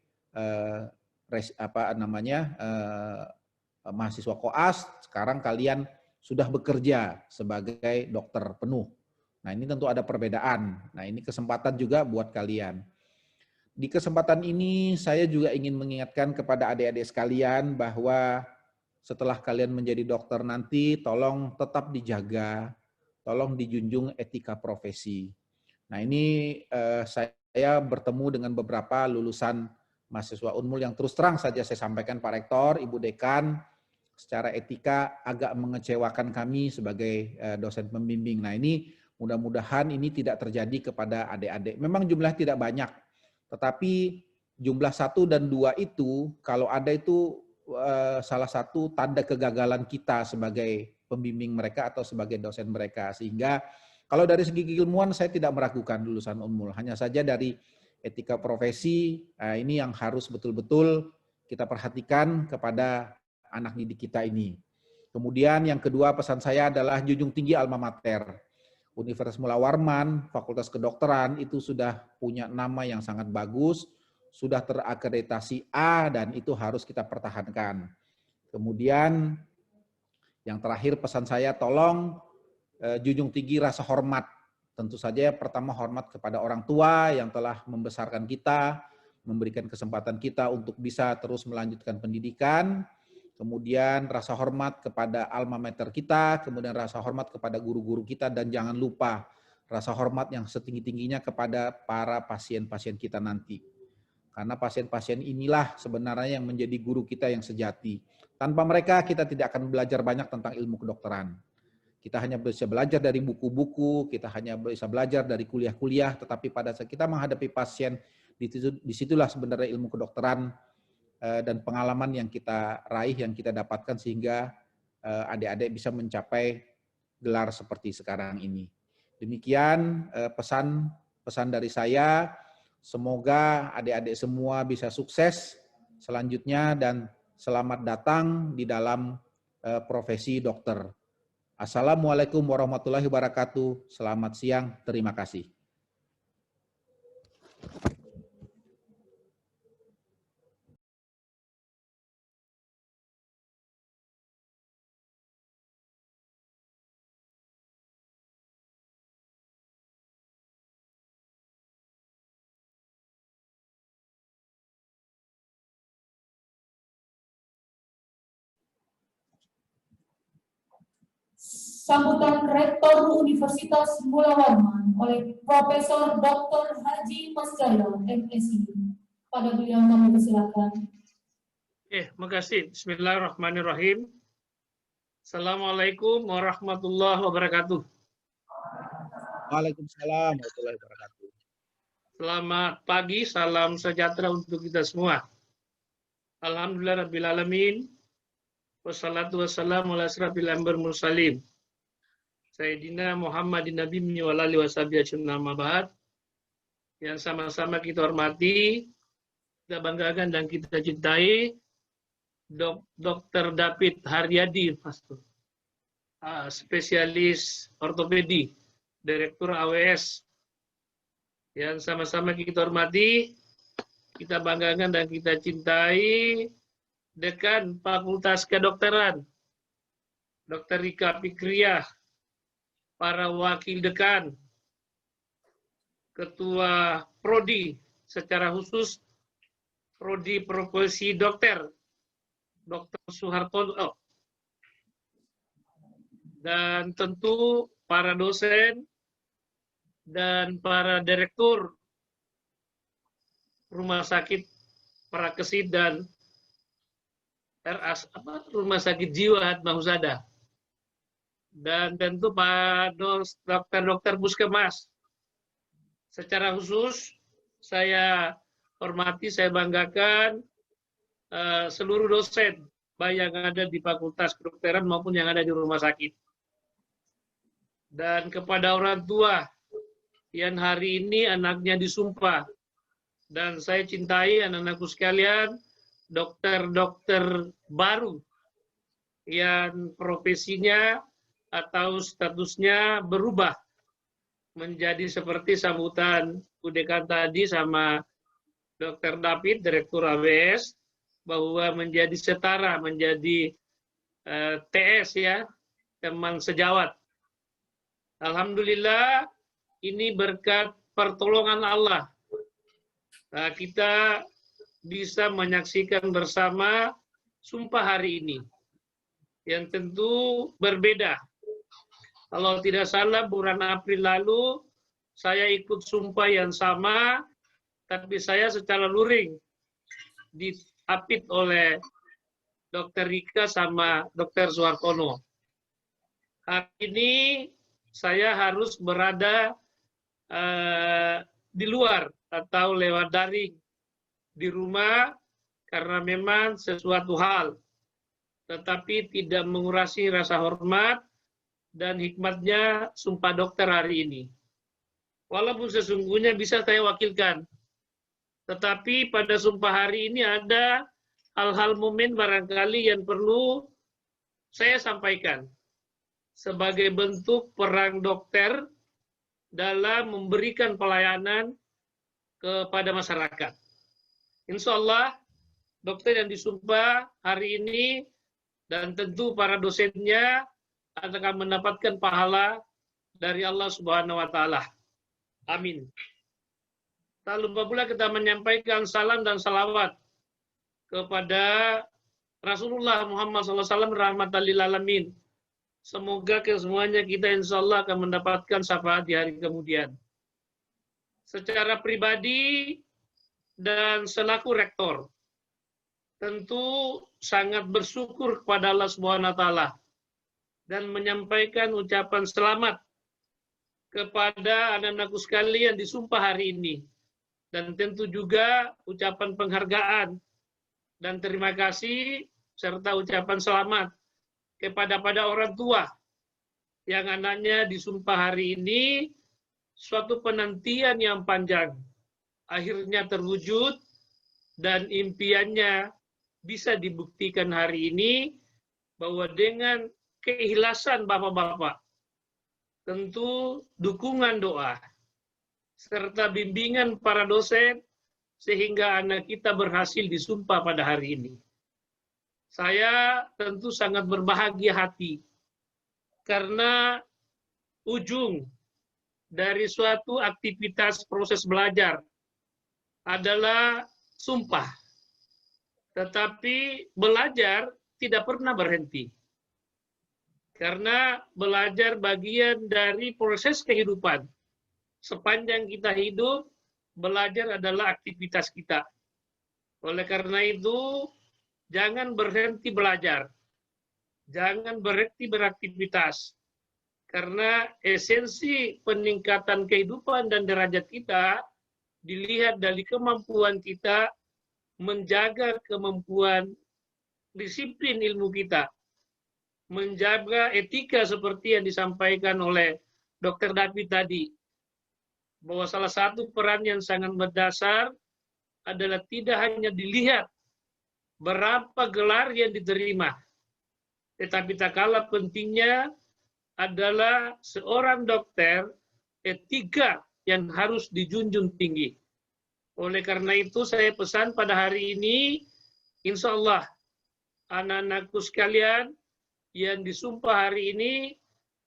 mahasiswa koas, sekarang kalian sudah bekerja sebagai dokter penuh. Nah, ini tentu ada perbedaan. Nah, ini kesempatan juga buat kalian. Di kesempatan ini saya juga ingin mengingatkan kepada adik-adik sekalian bahwa setelah kalian menjadi dokter nanti, tolong tetap dijaga, tolong dijunjung etika profesi. Nah, ini saya bertemu dengan beberapa lulusan mahasiswa Unmul yang terus terang saja saya sampaikan Pak Rektor, Ibu Dekan, secara etika agak mengecewakan kami sebagai dosen pembimbing. Nah, ini mudah-mudahan ini tidak terjadi kepada adik-adik. Memang jumlah tidak banyak, tetapi jumlah 1 dan 2 itu kalau ada itu salah satu tanda kegagalan kita sebagai pembimbing mereka atau sebagai dosen mereka. Sehingga kalau dari segi keilmuan saya tidak meragukan lulusan Unmul, hanya saja dari etika profesi ini yang harus betul-betul kita perhatikan kepada anak didik kita ini. Kemudian yang kedua pesan saya adalah junjung tinggi alma mater. Universitas Mula Warman, Fakultas Kedokteran itu sudah punya nama yang sangat bagus, sudah terakreditasi A dan itu harus kita pertahankan. Kemudian yang terakhir pesan saya, tolong junjung tinggi rasa hormat. Tentu saja pertama hormat kepada orang tua yang telah membesarkan kita, memberikan kesempatan kita untuk bisa terus melanjutkan pendidikan. Kemudian rasa hormat kepada alma mater kita, kemudian rasa hormat kepada guru-guru kita, dan jangan lupa rasa hormat yang setinggi-tingginya kepada para pasien-pasien kita nanti. Karena pasien-pasien inilah sebenarnya yang menjadi guru kita yang sejati. Tanpa mereka kita tidak akan belajar banyak tentang ilmu kedokteran. Kita hanya bisa belajar dari buku-buku, kita hanya bisa belajar dari kuliah-kuliah, tetapi pada saat kita menghadapi pasien, disitulah sebenarnya ilmu kedokteran dan pengalaman yang kita raih, yang kita dapatkan sehingga adik-adik bisa mencapai gelar seperti sekarang ini. Demikian pesan dari saya, semoga adik-adik semua bisa sukses selanjutnya dan selamat datang di dalam profesi dokter. Assalamualaikum warahmatullahi wabarakatuh. Selamat siang, terima kasih. Sambutan Rektor Universitas Mula Warman oleh Profesor Dr. Haji Masjaya, MSI. Pada beliau kami persilakan. Makasih. Bismillahirrahmanirrahim. Assalamualaikum warahmatullahi wabarakatuh. Waalaikumsalam warahmatullahi wabarakatuh. Selamat pagi, salam sejahtera untuk kita semua. Alhamdulillah rabbil alamin. Wassalatu wassalamu ala asrafil anbiya'i wal mursalin. Sayyidina Muhammadin nabiyyi wa alihi washabihi ajmain, amma ba'd. Yang sama-sama kita hormati, kita banggakan dan kita cintai Dr. David Haryadi, spesialis ortopedi, Direktur AWS. Yang sama-sama kita hormati, kita banggakan dan kita cintai Dekan Fakultas Kedokteran, Dr. Rika Fikriyah, para wakil dekan, Ketua Prodi, secara khusus Prodi Profesi Dokter, Dr. Suhartono, dan tentu para dosen dan para direktur Rumah Sakit Prakesit dan Rumah Sakit Jiwa Atmahusada, dan tentu Pak dokter-dokter Puskesmas. Secara khusus saya hormati, saya banggakan seluruh dosen, baik yang ada di Fakultas Kedokteran maupun yang ada di rumah sakit. Dan kepada orang tua yang hari ini anaknya disumpah, dan saya cintai anak-anakku sekalian, dokter-dokter baru yang profesinya atau statusnya berubah menjadi seperti sambutan Budekan tadi sama Dr. David, Direktur AWS, bahwa menjadi setara, menjadi TS ya, teman sejawat. Alhamdulillah, ini berkat pertolongan Allah. Nah, kita bisa menyaksikan bersama sumpah hari ini, yang tentu berbeda. Kalau tidak salah, bulan April lalu, saya ikut sumpah yang sama, tapi saya secara luring diapit oleh Dr. Rika sama Dr. Suhartono. Hari ini saya harus berada di luar atau lewat daring di rumah karena memang sesuatu hal, tetapi tidak mengurangi rasa hormat dan hikmatnya sumpah dokter hari ini. Walaupun sesungguhnya bisa saya wakilkan, tetapi pada sumpah hari ini ada hal-hal momen barangkali yang perlu saya sampaikan sebagai bentuk peran dokter dalam memberikan pelayanan kepada masyarakat. Insya Allah, dokter yang disumpah hari ini dan tentu para dosennya akan mendapatkan pahala dari Allah Subhanahu wa Ta'ala. Amin. Tak lupa pula kita menyampaikan salam dan salawat kepada Rasulullah Muhammad SAW rahmatan lil alamin. Semoga kesemuanya kita insya Allah akan mendapatkan syafaat di hari kemudian. Secara pribadi dan selaku rektor, tentu sangat bersyukur kepada Allah Subhanahu wa Ta'ala dan menyampaikan ucapan selamat kepada anak-anakku sekalian disumpah hari ini. Dan tentu juga ucapan penghargaan dan terima kasih serta ucapan selamat kepada orang tua yang anaknya disumpah hari ini, suatu penantian yang panjang akhirnya terwujud dan impiannya bisa dibuktikan hari ini bahwa dengan keikhlasan bapak-bapak, tentu dukungan doa serta bimbingan para dosen sehingga anak kita berhasil disumpah pada hari ini. Saya tentu sangat berbahagia hati karena ujung dari suatu aktivitas proses belajar adalah sumpah. Tetapi belajar tidak pernah berhenti. Karena belajar bagian dari proses kehidupan. Sepanjang kita hidup, belajar adalah aktivitas kita. Oleh karena itu, jangan berhenti belajar. Jangan berhenti beraktivitas. Karena esensi peningkatan kehidupan dan derajat kita dilihat dari kemampuan kita menjaga kemampuan disiplin ilmu kita, menjaga etika seperti yang disampaikan oleh Dr. David tadi, bahwa salah satu peran yang sangat mendasar adalah tidak hanya dilihat berapa gelar yang diterima, tetapi tak kalah pentingnya adalah seorang dokter etika yang harus dijunjung tinggi. Oleh karena itu saya pesan pada hari ini, insya Allah anak-anakku sekalian yang disumpah hari ini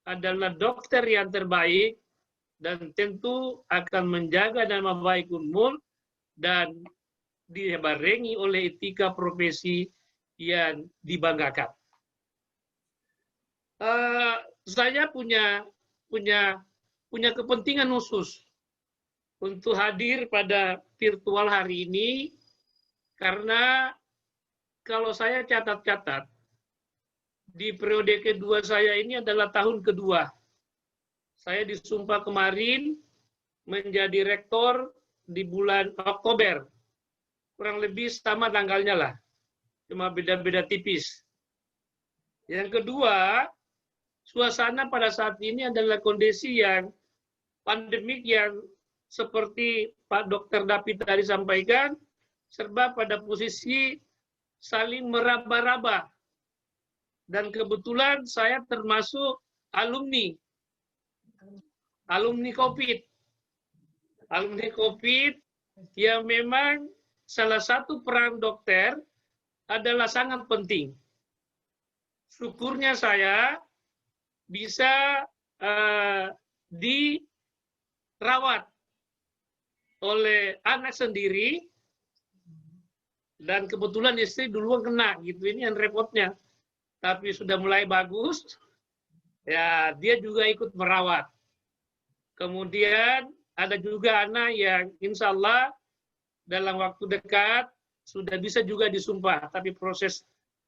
adalah dokter yang terbaik dan tentu akan menjaga nama baik Unmul dan dibarengi oleh etika profesi yang dibanggakan. Saya punya kepentingan khusus untuk hadir pada virtual hari ini karena kalau saya catat-catat di periode kedua saya ini adalah tahun kedua. Saya disumpah kemarin menjadi rektor di bulan Oktober. Kurang lebih sama tanggalnya lah. Cuma beda-beda tipis. Yang kedua, suasana pada saat ini adalah kondisi yang pandemik yang seperti Pak Dr. David tadi sampaikan, serba pada posisi saling meraba-raba. Dan kebetulan saya termasuk alumni COVID. Alumni COVID yang memang salah satu peran dokter adalah sangat penting. Syukurnya saya bisa dirawat oleh anak sendiri dan kebetulan istri duluan kena gitu, ini yang repotnya. Tapi sudah mulai bagus, ya dia juga ikut merawat. Kemudian ada juga anak yang insya Allah dalam waktu dekat sudah bisa juga disumpah, tapi proses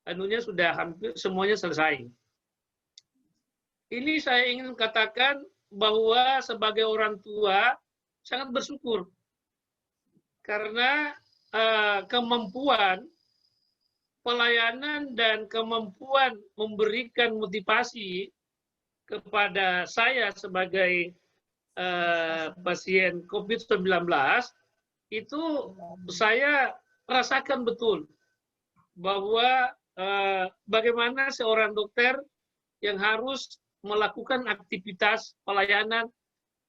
anunya sudah hampir semuanya selesai. Ini saya ingin katakan bahwa sebagai orang tua sangat bersyukur karena kemampuan pelayanan dan kemampuan memberikan motivasi kepada saya sebagai pasien COVID-19 itu saya rasakan betul bahwa bagaimana seorang dokter yang harus melakukan aktivitas pelayanan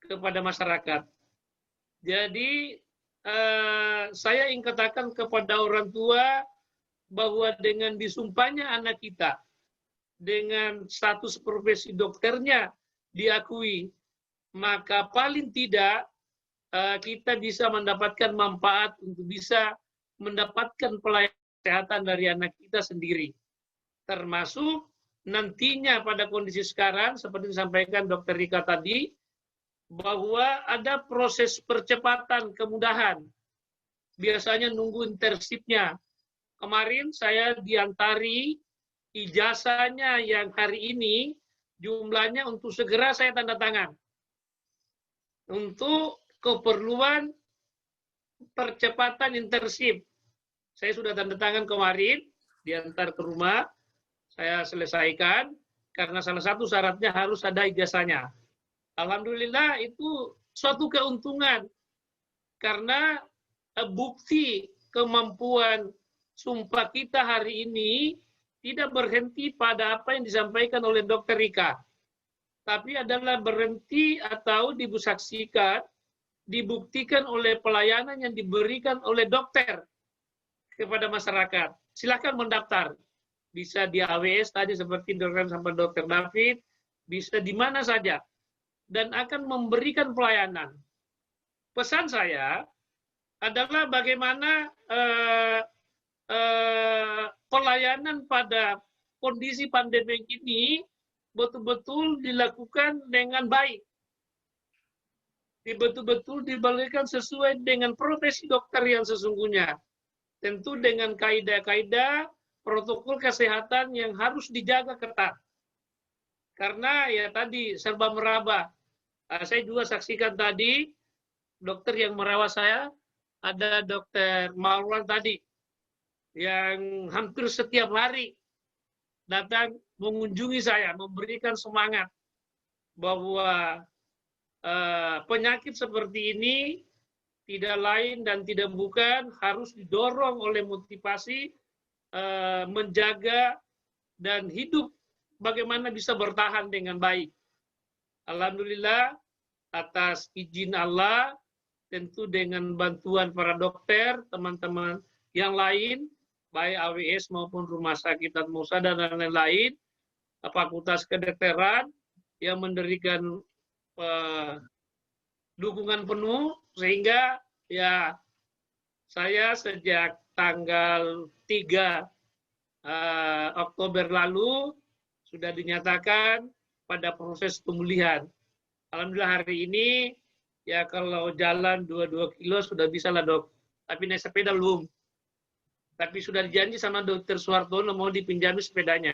kepada masyarakat. Jadi saya ingin katakan kepada orang tua bahwa dengan disumpahnya anak kita, dengan status profesi dokternya diakui, maka paling tidak kita bisa mendapatkan manfaat untuk bisa mendapatkan pelayanan kesehatan dari anak kita sendiri. Termasuk nantinya pada kondisi sekarang, seperti disampaikan Dr. Rika tadi, bahwa ada proses percepatan kemudahan. Biasanya nunggu internship-nya. Kemarin saya diantari ijazahnya yang hari ini, jumlahnya untuk segera saya tanda tangan. Untuk keperluan percepatan internship. Saya sudah tanda tangan kemarin, diantar ke rumah, saya selesaikan, karena salah satu syaratnya harus ada ijazahnya. Alhamdulillah itu suatu keuntungan, karena bukti kemampuan sumpah kita hari ini tidak berhenti pada apa yang disampaikan oleh Dr. Rika, tapi adalah berhenti atau disaksikan, dibuktikan oleh pelayanan yang diberikan oleh dokter kepada masyarakat. Silakan mendaftar. Bisa di AWS tadi seperti sampai Dr. David, bisa di mana saja, dan akan memberikan pelayanan. Pesan saya adalah bagaimana pelayanan pada kondisi pandemi ini betul-betul dilakukan dengan baik. Betul-betul diberikan sesuai dengan profesi dokter yang sesungguhnya. tentu dengan kaidah-kaidah protokol kesehatan yang harus dijaga ketat. Karena ya tadi serba meraba. Saya juga saksikan tadi dokter yang merawat saya, ada dokter Marwan tadi yang hampir setiap hari datang mengunjungi saya, memberikan semangat bahwa penyakit seperti ini tidak lain dan tidak bukan harus didorong oleh motivasi menjaga dan hidup bagaimana bisa bertahan dengan baik. Alhamdulillah atas izin Allah, tentu dengan bantuan para dokter, teman-teman yang lain, baik AWS maupun Rumah Sakit Atmosada dan lain-lain, Fakultas Kedokteran yang memberikan dukungan penuh, sehingga ya saya sejak tanggal 3 Oktober lalu sudah dinyatakan pada proses pemulihan. Alhamdulillah hari ini ya kalau jalan 2 kilo sudah bisa lah dok, tapi naik sepeda belum. Tapi sudah dijanji sama Dokter Suhartono mau dipinjami sepedanya.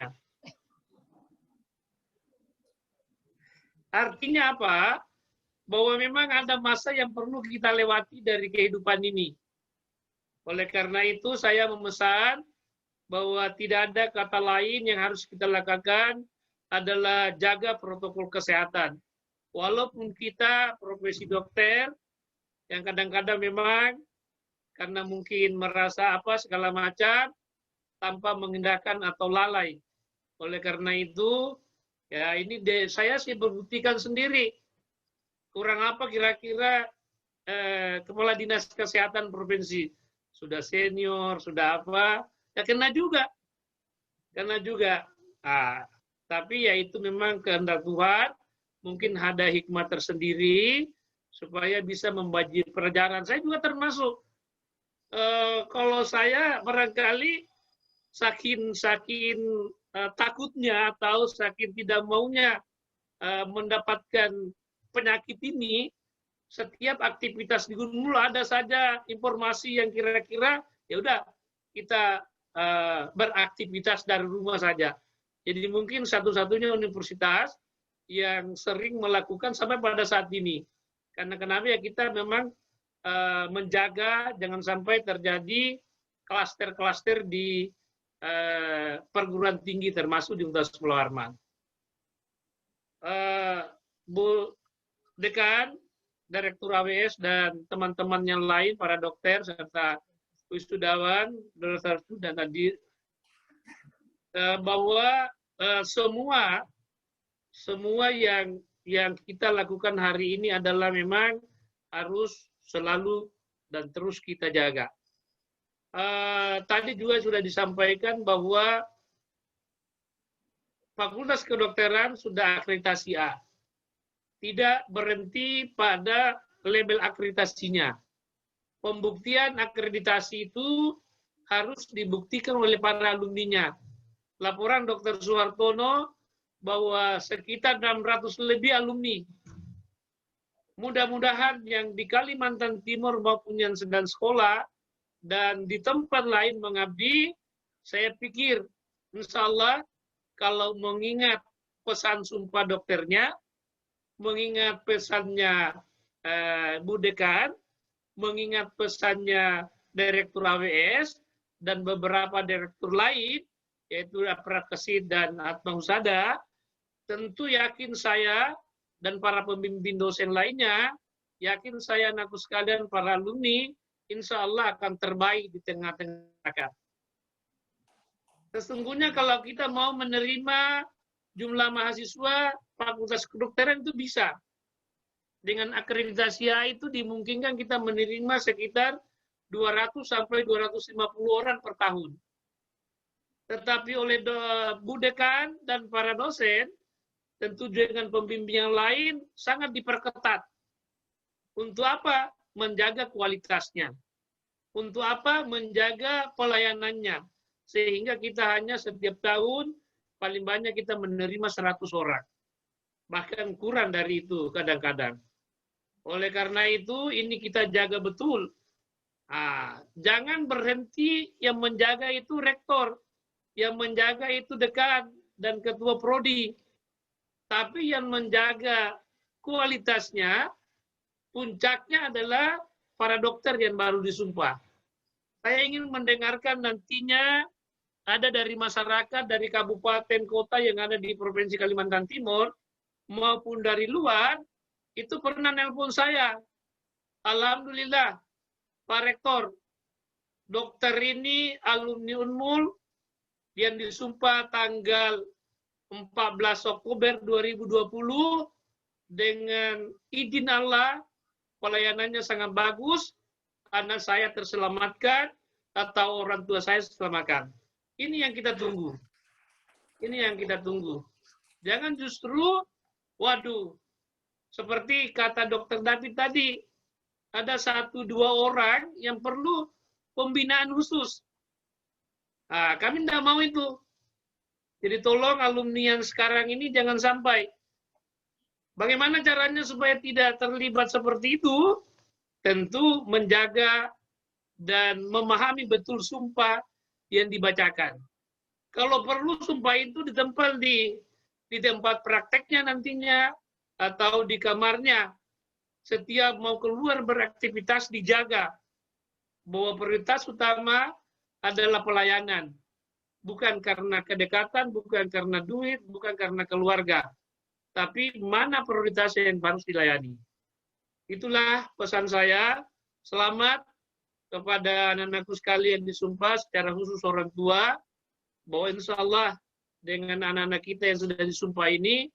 Artinya apa? Bahwa memang ada masa yang perlu kita lewati dari kehidupan ini. Oleh karena itu saya memesan bahwa tidak ada kata lain yang harus kita lakukan adalah jaga protokol kesehatan. Walaupun kita profesi dokter yang kadang-kadang memang karena mungkin merasa apa segala macam tanpa mengindahkan atau lalai. Oleh karena itu ya ini saya sih membuktikan sendiri. Kurang apa kira-kira Kepala Dinas Kesehatan Provinsi sudah senior, sudah apa, ya kena juga. Tapi ya itu memang kehendak Tuhan, mungkin ada hikmah tersendiri supaya bisa membagi perjalanan. Saya juga termasuk. Kalau saya barangkali saking takutnya atau saking tidak maunya mendapatkan penyakit ini, setiap aktivitas di Gunung Mulu ada saja informasi yang kira-kira ya udah kita beraktivitas dari rumah saja. Jadi mungkin satu-satunya universitas yang sering melakukan sampai pada saat ini. Karena kenapa ya kita memang menjaga jangan sampai terjadi klaster-klaster di perguruan tinggi termasuk di Universitas Pulau Harman. Bu Dekan, Direktur AWS dan teman-teman yang lain, para dokter serta wisudawan, dan tadi bahwa semua yang kita lakukan hari ini adalah memang harus selalu dan terus kita jaga. Tadi juga sudah disampaikan bahwa Fakultas Kedokteran sudah akreditasi A. Tidak berhenti pada label akreditasinya. Pembuktian akreditasi itu harus dibuktikan oleh para alumninya. Laporan Dr. Suhartono bahwa sekitar 600 lebih alumni. Mudah-mudahan yang di Kalimantan Timur maupun yang sedang sekolah dan di tempat lain mengabdi, saya pikir insya Allah kalau mengingat pesan sumpah dokternya, mengingat pesannya Bu Dekan, mengingat pesannya Direktur AWS, dan beberapa direktur lain, yaitu Prakesit dan Atmosada, tentu yakin saya dan para pembimbing dosen lainnya, yakin saya anakku sekalian para alumni, insya Allah akan terbaik di tengah-tengah masyarakat. Sesungguhnya kalau kita mau menerima jumlah mahasiswa Fakultas Kedokteran itu bisa. Dengan akreditasi A itu dimungkinkan kita menerima sekitar 200 sampai 250 orang per tahun. Tetapi oleh Bu Dekan dan para dosen, tentu dengan pembimbingan lain sangat diperketat. Untuk apa? Menjaga kualitasnya. Untuk apa? Menjaga pelayanannya. Sehingga kita hanya setiap tahun paling banyak kita menerima 100 orang. Bahkan kurang dari itu kadang-kadang. Oleh karena itu ini kita jaga betul Jangan berhenti, yang menjaga itu rektor, yang menjaga itu dekan dan ketua prodi. Tapi yang menjaga kualitasnya, puncaknya adalah para dokter yang baru disumpah. Saya ingin mendengarkan nantinya ada dari masyarakat, dari kabupaten kota yang ada di Provinsi Kalimantan Timur, maupun dari luar, itu pernah nelpon saya. Alhamdulillah, Pak Rektor, dokter ini alumni Unmul yang disumpah tanggal 14 Oktober 2020 dengan izin Allah, pelayanannya sangat bagus, anak saya terselamatkan, atau orang tua saya terselamatkan. Ini yang kita tunggu. Ini yang kita tunggu. Jangan justru, waduh, seperti kata Dokter David tadi, ada 1-2 orang yang perlu pembinaan khusus. Kami tidak mau itu. Jadi tolong alumni yang sekarang ini jangan sampai. Bagaimana caranya supaya tidak terlibat seperti itu? Tentu menjaga dan memahami betul sumpah yang dibacakan. Kalau perlu sumpah itu ditempel di tempat prakteknya nantinya atau di kamarnya. Setiap mau keluar beraktivitas dijaga bahwa prioritas utama adalah pelayanan. Bukan karena kedekatan, bukan karena duit, bukan karena keluarga. Tapi mana prioritas yang harus dilayani. Itulah pesan saya. Selamat kepada anak-anakku sekalian disumpah, secara khusus orang tua, bahwa insya Allah dengan anak-anak kita yang sudah disumpah ini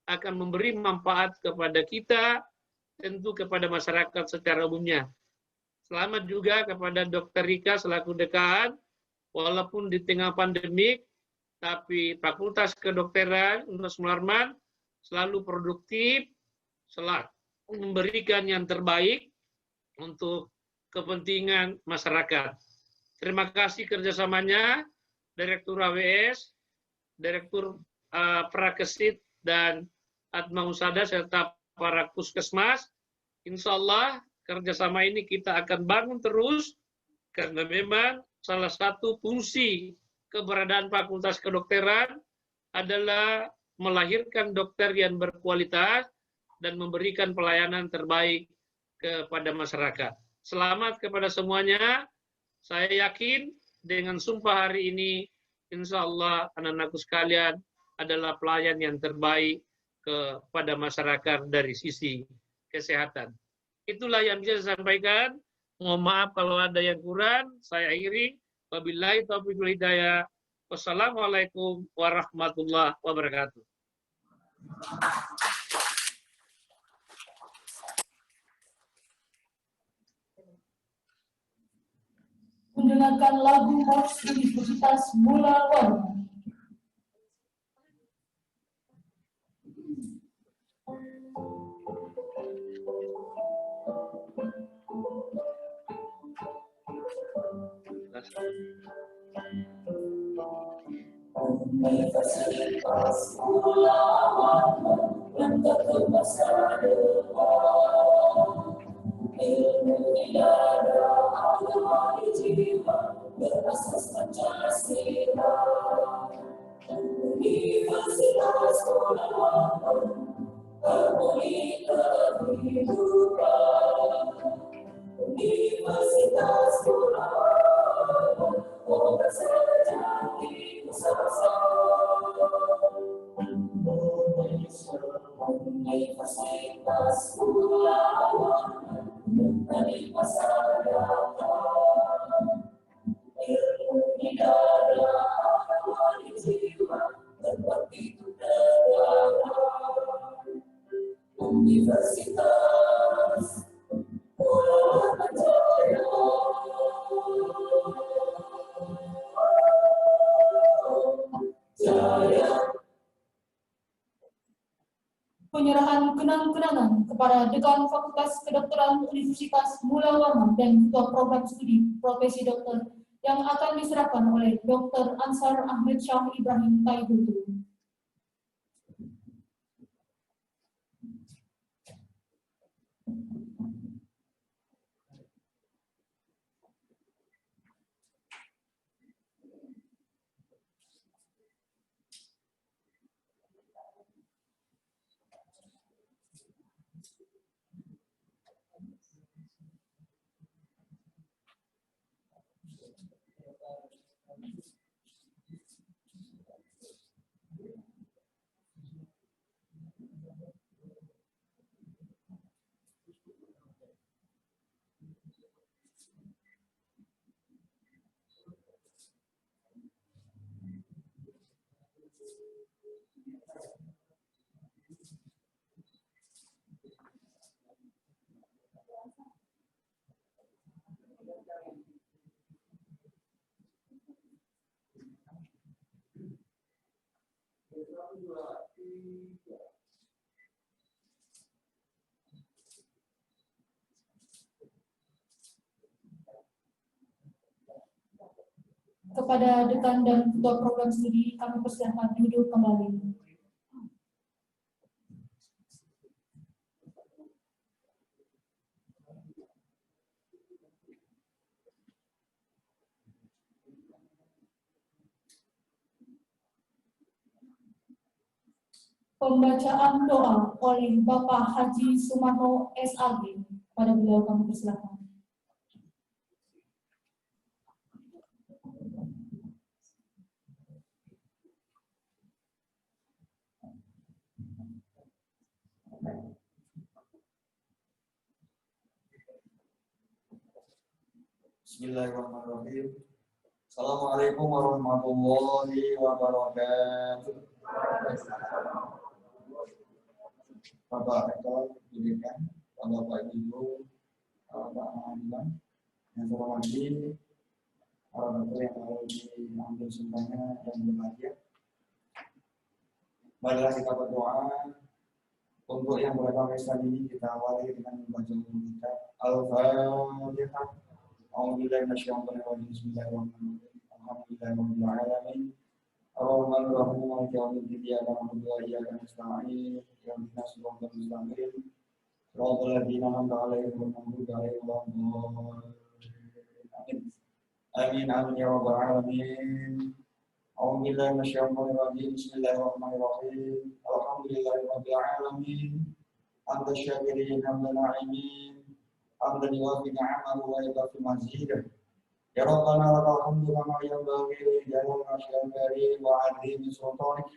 akan memberi manfaat kepada kita, tentu kepada masyarakat secara umumnya. Selamat juga kepada Dr. Rika selaku dekan, walaupun di tengah pandemik, tapi Fakultas Kedokteran Universitas Mularman selalu produktif, selalu memberikan yang terbaik untuk kepentingan masyarakat. Terima kasih kerjasamanya, Direktur AWS, Direktur Prakesit, dan Atma Usada, serta para puskesmas. Insya Allah kerjasama ini kita akan bangun terus, karena memang salah satu fungsi keberadaan Fakultas Kedokteran adalah melahirkan dokter yang berkualitas dan memberikan pelayanan terbaik kepada masyarakat. Selamat kepada semuanya. Saya yakin dengan sumpah hari ini, insya Allah anak-anakku sekalian adalah pelayan yang terbaik kepada masyarakat dari sisi kesehatan. Itulah yang bisa saya sampaikan. Mohon maaf kalau ada yang kurang. Saya akhiri. Wabillahi taufiq wal hidayah. Wassalamualaikum warahmatullahi wabarakatuh. Mendengarkan lagu Mars Universitas Mulawarman. Universitas Mulawarman langkah ke masa depan. Ilmu tiada agama di jiwa berasas Pancasila. Universitas Mulawarman harmoni kehidupan. Universitas Mulawarman obat sejati bersama-sama. Universitas Mulawarman mencari masa depan. Ilmu tiada agama di jiwa berbakti untuk negara. Universitas Mulawarman Jaya. Jaya. Penyerahan kenang-kenangan kepada Dekan Fakultas Kedokteran Universitas Mulawarman dan Ketua Program Studi Profesi Dokter yang akan diserahkan oleh Dr. Ansar Ahmed Syah Ibrahim Taibutu. Kepada dekan dan ketua program studi kami persilahkan duduk kembali. Pembacaan doa oleh Bapak Haji Sumarno SAG. Pada beliau kami persilahkan. Bismillahirrahmanirrahim. Assalamualaikum warahmatullahi wabarakatuh. Bapak Rektor, pendidikan, Bapak Ibu, Pak Ahmad, yang saya hormati, para dokter yang harus diambil sumpahnya dan berbahagia. Marilah kita berdoa untuk yang beragama Islam ini. Kita awali dengan membaca kita Al-Fatihah. A'udzubillahi minasyaitonir rajim. Bismillahirrahmanirrahim. Alhamdulillahirabbil alamin. Ar-Rahmanir Rahim. Maliki yaumiddin. Iyyaka na'budu wa iyyaka nasta'in. Ihdinas siratal mustaqim. Siratal ladzina an'amta 'alaihim ghairil maghdubi 'alaihim waladdallin. Amin. Amin ya rabbal alamin. A'udzubillahi minasyaitonir rajim. Bismillahirrahmanirrahim. Alhamdulillahirabbil alamin. Hamdan syakirin hamdan na'imin. Hamdan yuwafi ni'amahu wa yukafi mazidah. Ya Rabbana lakal hamdu kama yanbaghi li jalali wajhika wa 'azimi sultanik.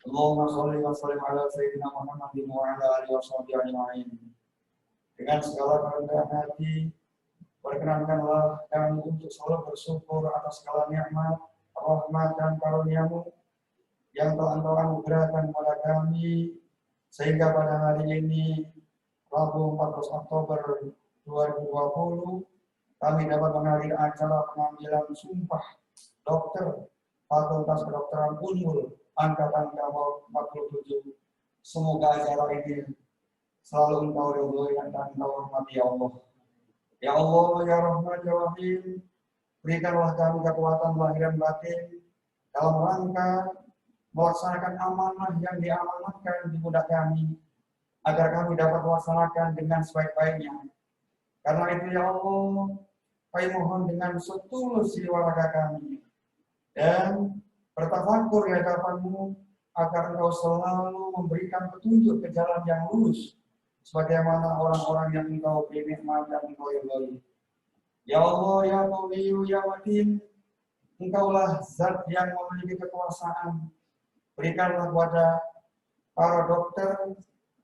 Allahumma shalli wa sallim ala sayyidina Muhammadin wa ala alihi wa sahbihi ajma'in. Dengan segala kerendahan hati, perkenankanlah kami untuk selalu bersyukur atas segala nikmat, rahmat dan karunia-Mu yang telah Engkau anugerahkan kepada kami, sehingga pada hari ini Rabu 14 Oktober 2020 kami dapat menghadiri acara pengambilan sumpah dokter Fakultas Kedokteran Unmul Angkatan ke-47. Semoga acara ini selalu Engkau ridhoi dan Engkau hormati ya Allah. Ya Allah, ya Rahman, ya Rahim, berikanlah kami kekuatan lahir dan batin dalam rangka melaksanakan amanah yang diamanahkan di pundak kami, agar kami dapat melaksanakan dengan sebaik-baiknya. Karena itu ya Allah, kami mohon dengan setulus jiwa raga kami dan bertafakur di hadapan-Mu agar Engkau selalu memberikan petunjuk ke jalan yang lurus sebagaimana orang-orang yang Engkau beri nikmat dan Engkau ridhoi. Ya Allah, ya Qawiyyu, ya Matin, Engkaulah zat yang memiliki kekuasaan. Berikanlah kepada para dokter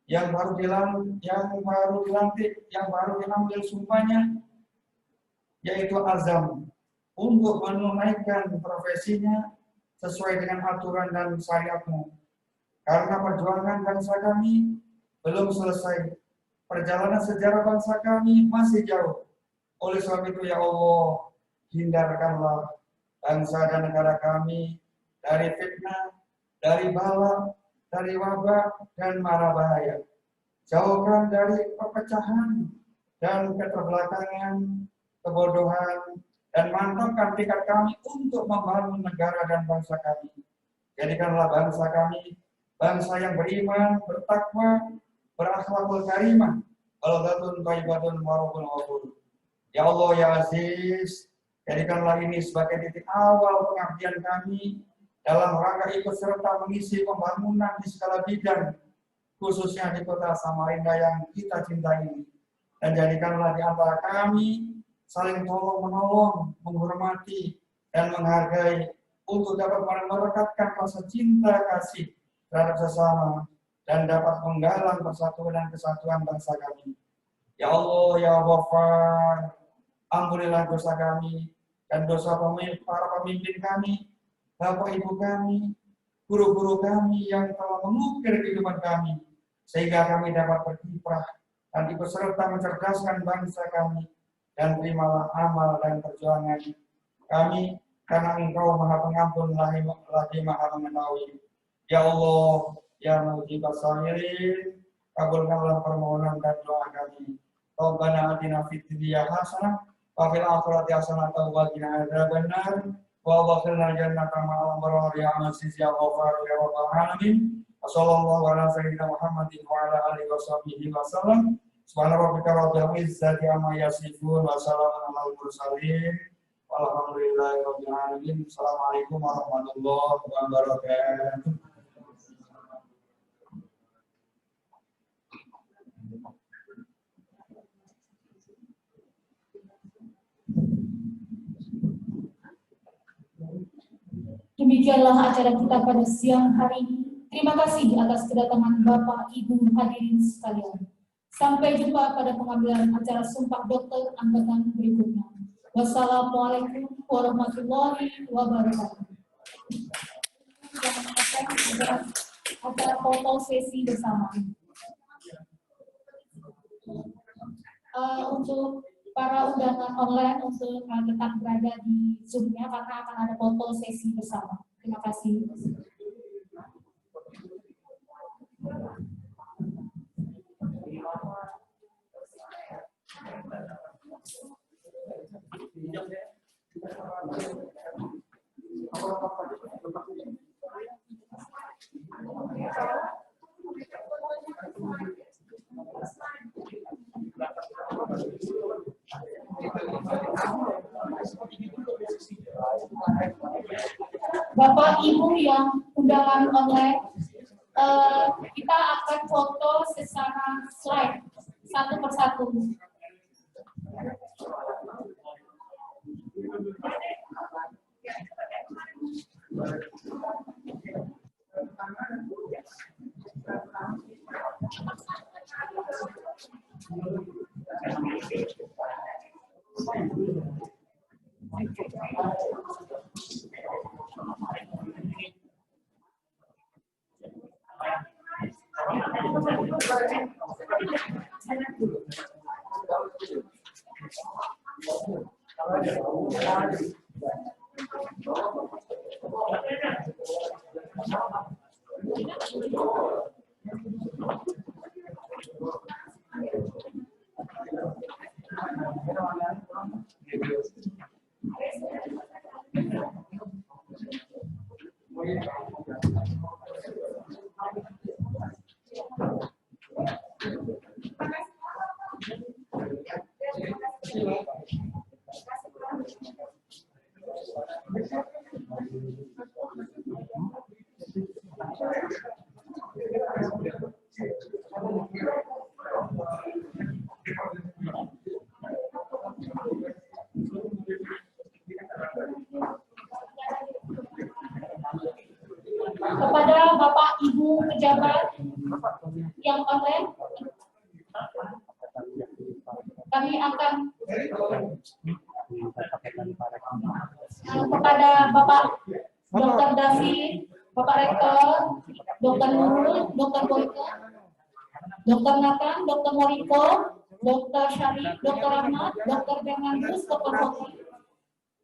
yang baru dilantik, yang baru diambil sumpahnya, yaitu azam untuk menunaikan profesinya sesuai dengan aturan dan syariat-Mu. Karena perjuangan bangsa kami belum selesai, perjalanan sejarah bangsa kami masih jauh. Oleh sebab itu ya Allah, hindarkanlah bangsa dan negara kami dari fitnah, dari bala, dari wabah dan mara bahaya. Jauhkan dari perpecahan dan keterbelakangan, kebodohan, dan mantapkan tekad kami untuk membangun negara dan bangsa kami. Jadikanlah bangsa kami bangsa yang beriman, bertakwa, berakhlakul karimah, baldatun thayyibatun wa rabbun ghafur. Ya Allah, ya Aziz, jadikanlah ini sebagai titik awal pengabdian kami dalam rangka ikut serta mengisi pembangunan di segala bidang, khususnya di kota Samarinda yang kita cintai ini. Dan jadikanlah di antara kami saling tolong-menolong, menghormati, dan menghargai untuk dapat merekatkan rasa cinta kasih terhadap sesama dan dapat menggalang persatuan dan kesatuan bangsa kami. Ya Allah, ya Ghaffar, ampunilah dosa kami dan dosa para pemimpin kami, bapak ibu kami, guru-guru kami yang telah mengukir kehidupan kami, sehingga kami dapat berkiprah dan ikut serta mencerdaskan bangsa kami. Dan terimalah amal dan perjuangan kami, karena Engkau Maha Pengampun lagi Maha Mengetahui. Ya Allah, ya mujibas sa'irin, kabulkanlah permohonan dan doa kami. Rabbana atina fid dunya hasanah wa fil akhirati hasanah wa qina adzabannar. Wa adkhilna jannata ma'al abrar ya aziz ya ghafar ya rabbal alamin. Wassallallahu ala sayyidina Muhammadin wa ala alihi wa sahbihi wa sallam. Subhana rabbika rabbil izzati amma yasifun wa salamun alal mursalin. Walhamdulillahi rabbil alamin. Assalamualaikum warahmatullahi wabarakatuh. Demikianlah acara kita pada siang hari ini. Terima kasih atas kedatangan Bapak, Ibu, hadirin sekalian. Sampai jumpa pada pengambilan acara Sumpah Dokter angkatan berikutnya. Wassalamualaikum warahmatullahi wabarakatuh. Acara foto sesi bersama. Untuk para undangan online untuk tetap berada di Zoom-nya karena akan ada foto sesi bersama. Terima kasih. Bapak Ibu yang undangan online, kita akan foto secara slide satu persatu. Kepada Bapak Ibu pejabat yang online, kami akan kepada Bapak Dr. David, Bapak Rektor, Dr. Nurul, Dr. Boyke, Dr. Nathan, Dr. Moriko, Dr. Syarif, Dr. Ahmad, Dr. Bernardus, Dr. Hoki,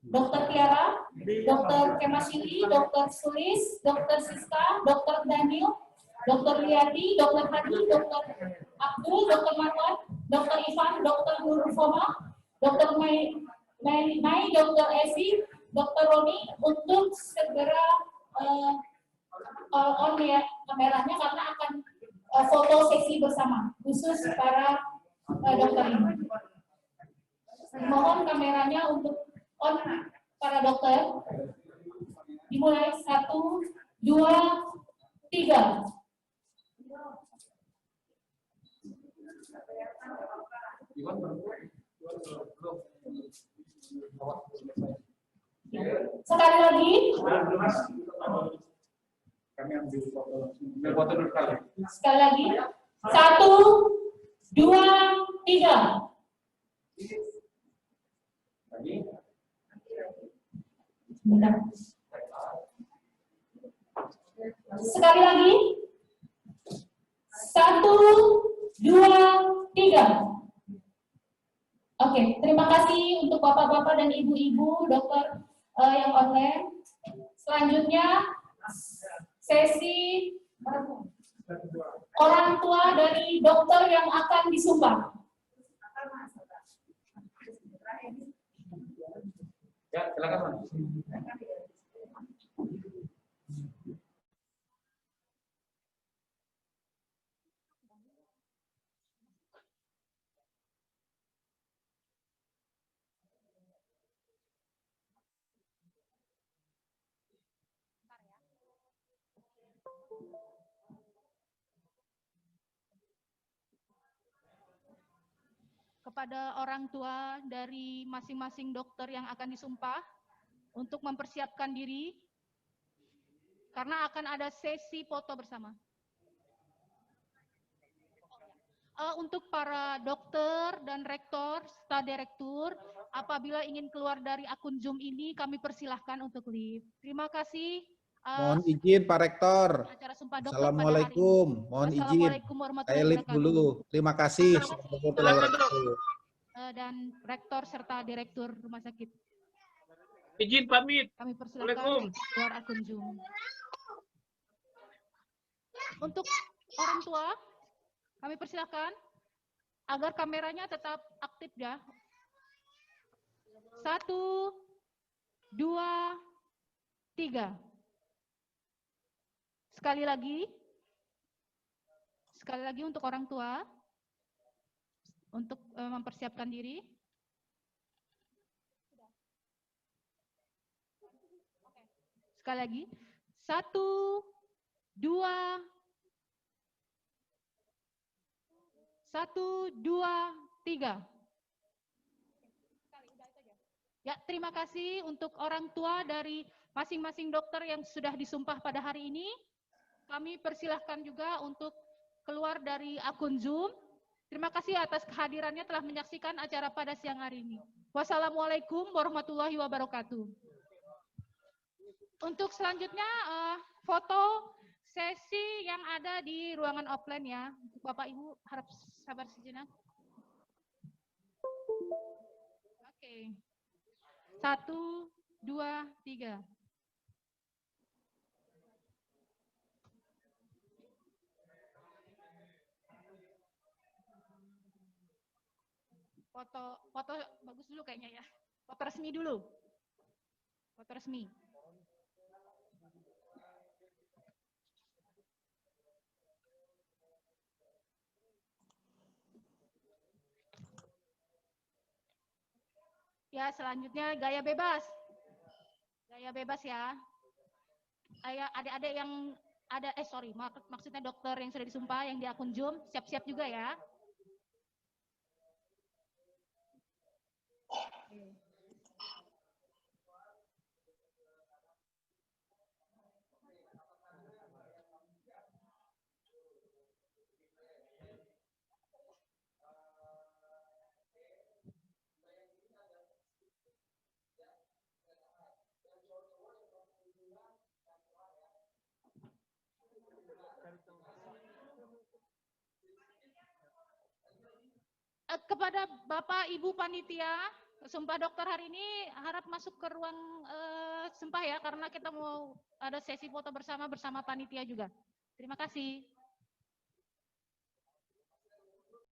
Dr. Tiara, Dr. Kemasili, Dr. Sulis, Dr. Siska, Dr. Daniel, Dr. Riyadi, Dr. Hadi, Dr. Abdul, Dr. Marwan, Dr. Ivan, Dr. Nurul Foma, Dr. Mai, Dr. Esi, Dr. Roni untuk segera on ya kameranya karena akan foto sesi bersama khusus para dokter ini. Mohon kameranya untuk on para dokter. Dimulai 1, 2, 3. Sekali lagi. Sekali lagi. 1, 2, 3. Bentar. Sekali lagi. 1, 2, 3. Oke, terima kasih untuk bapak-bapak dan ibu-ibu dokter yang online. Selanjutnya sesi orang tua dari dokter yang akan disumpah. Ya, silakan, Mas. Kepada orang tua dari masing-masing dokter yang akan disumpah untuk mempersiapkan diri karena akan ada sesi foto bersama. Untuk para dokter dan rektor, serta direktur, apabila ingin keluar dari akun Zoom ini, kami persilahkan untuk leave. Terima kasih. Mohon izin Pak Rektor. Acara sumpah dokter Assalamualaikum. Mohon izin. Assalamualaikum Saya warahmatullahi live wabarakatuh. dulu. Terima kasih. Warahmatullahi wabarakatuh. Dan rektor serta direktur rumah sakit. Izin pamit. Kami Assalamualaikum. persilakan keluar akun Zoom. Untuk orang tua, kami persilakan agar kameranya tetap aktif ya. 1, 2, 3. Sekali lagi untuk orang tua, untuk mempersiapkan diri. Sekali lagi, 1, 2, 3. Ya, terima kasih untuk orang tua dari masing-masing dokter yang sudah disumpah pada hari ini. Kami persilahkan juga untuk keluar dari akun Zoom. Terima kasih atas kehadirannya telah menyaksikan acara pada siang hari ini. Wassalamualaikum warahmatullahi wabarakatuh. Untuk selanjutnya, foto sesi yang ada di ruangan offline ya. Untuk Bapak Ibu harap sabar sejenak. Oke. 1, 2, 3. Foto bagus dulu kayaknya ya. Foto resmi dulu. Foto resmi. Ya, selanjutnya gaya bebas. Gaya bebas ya. Adik-adik yang ada, maksudnya dokter yang sudah disumpah yang di akun Zoom, siap-siap juga ya. Kepada Bapak Ibu Panitia, sumpah dokter hari ini harap masuk ke ruang sumpah ya, karena kita mau ada sesi foto bersama panitia juga. Terima kasih.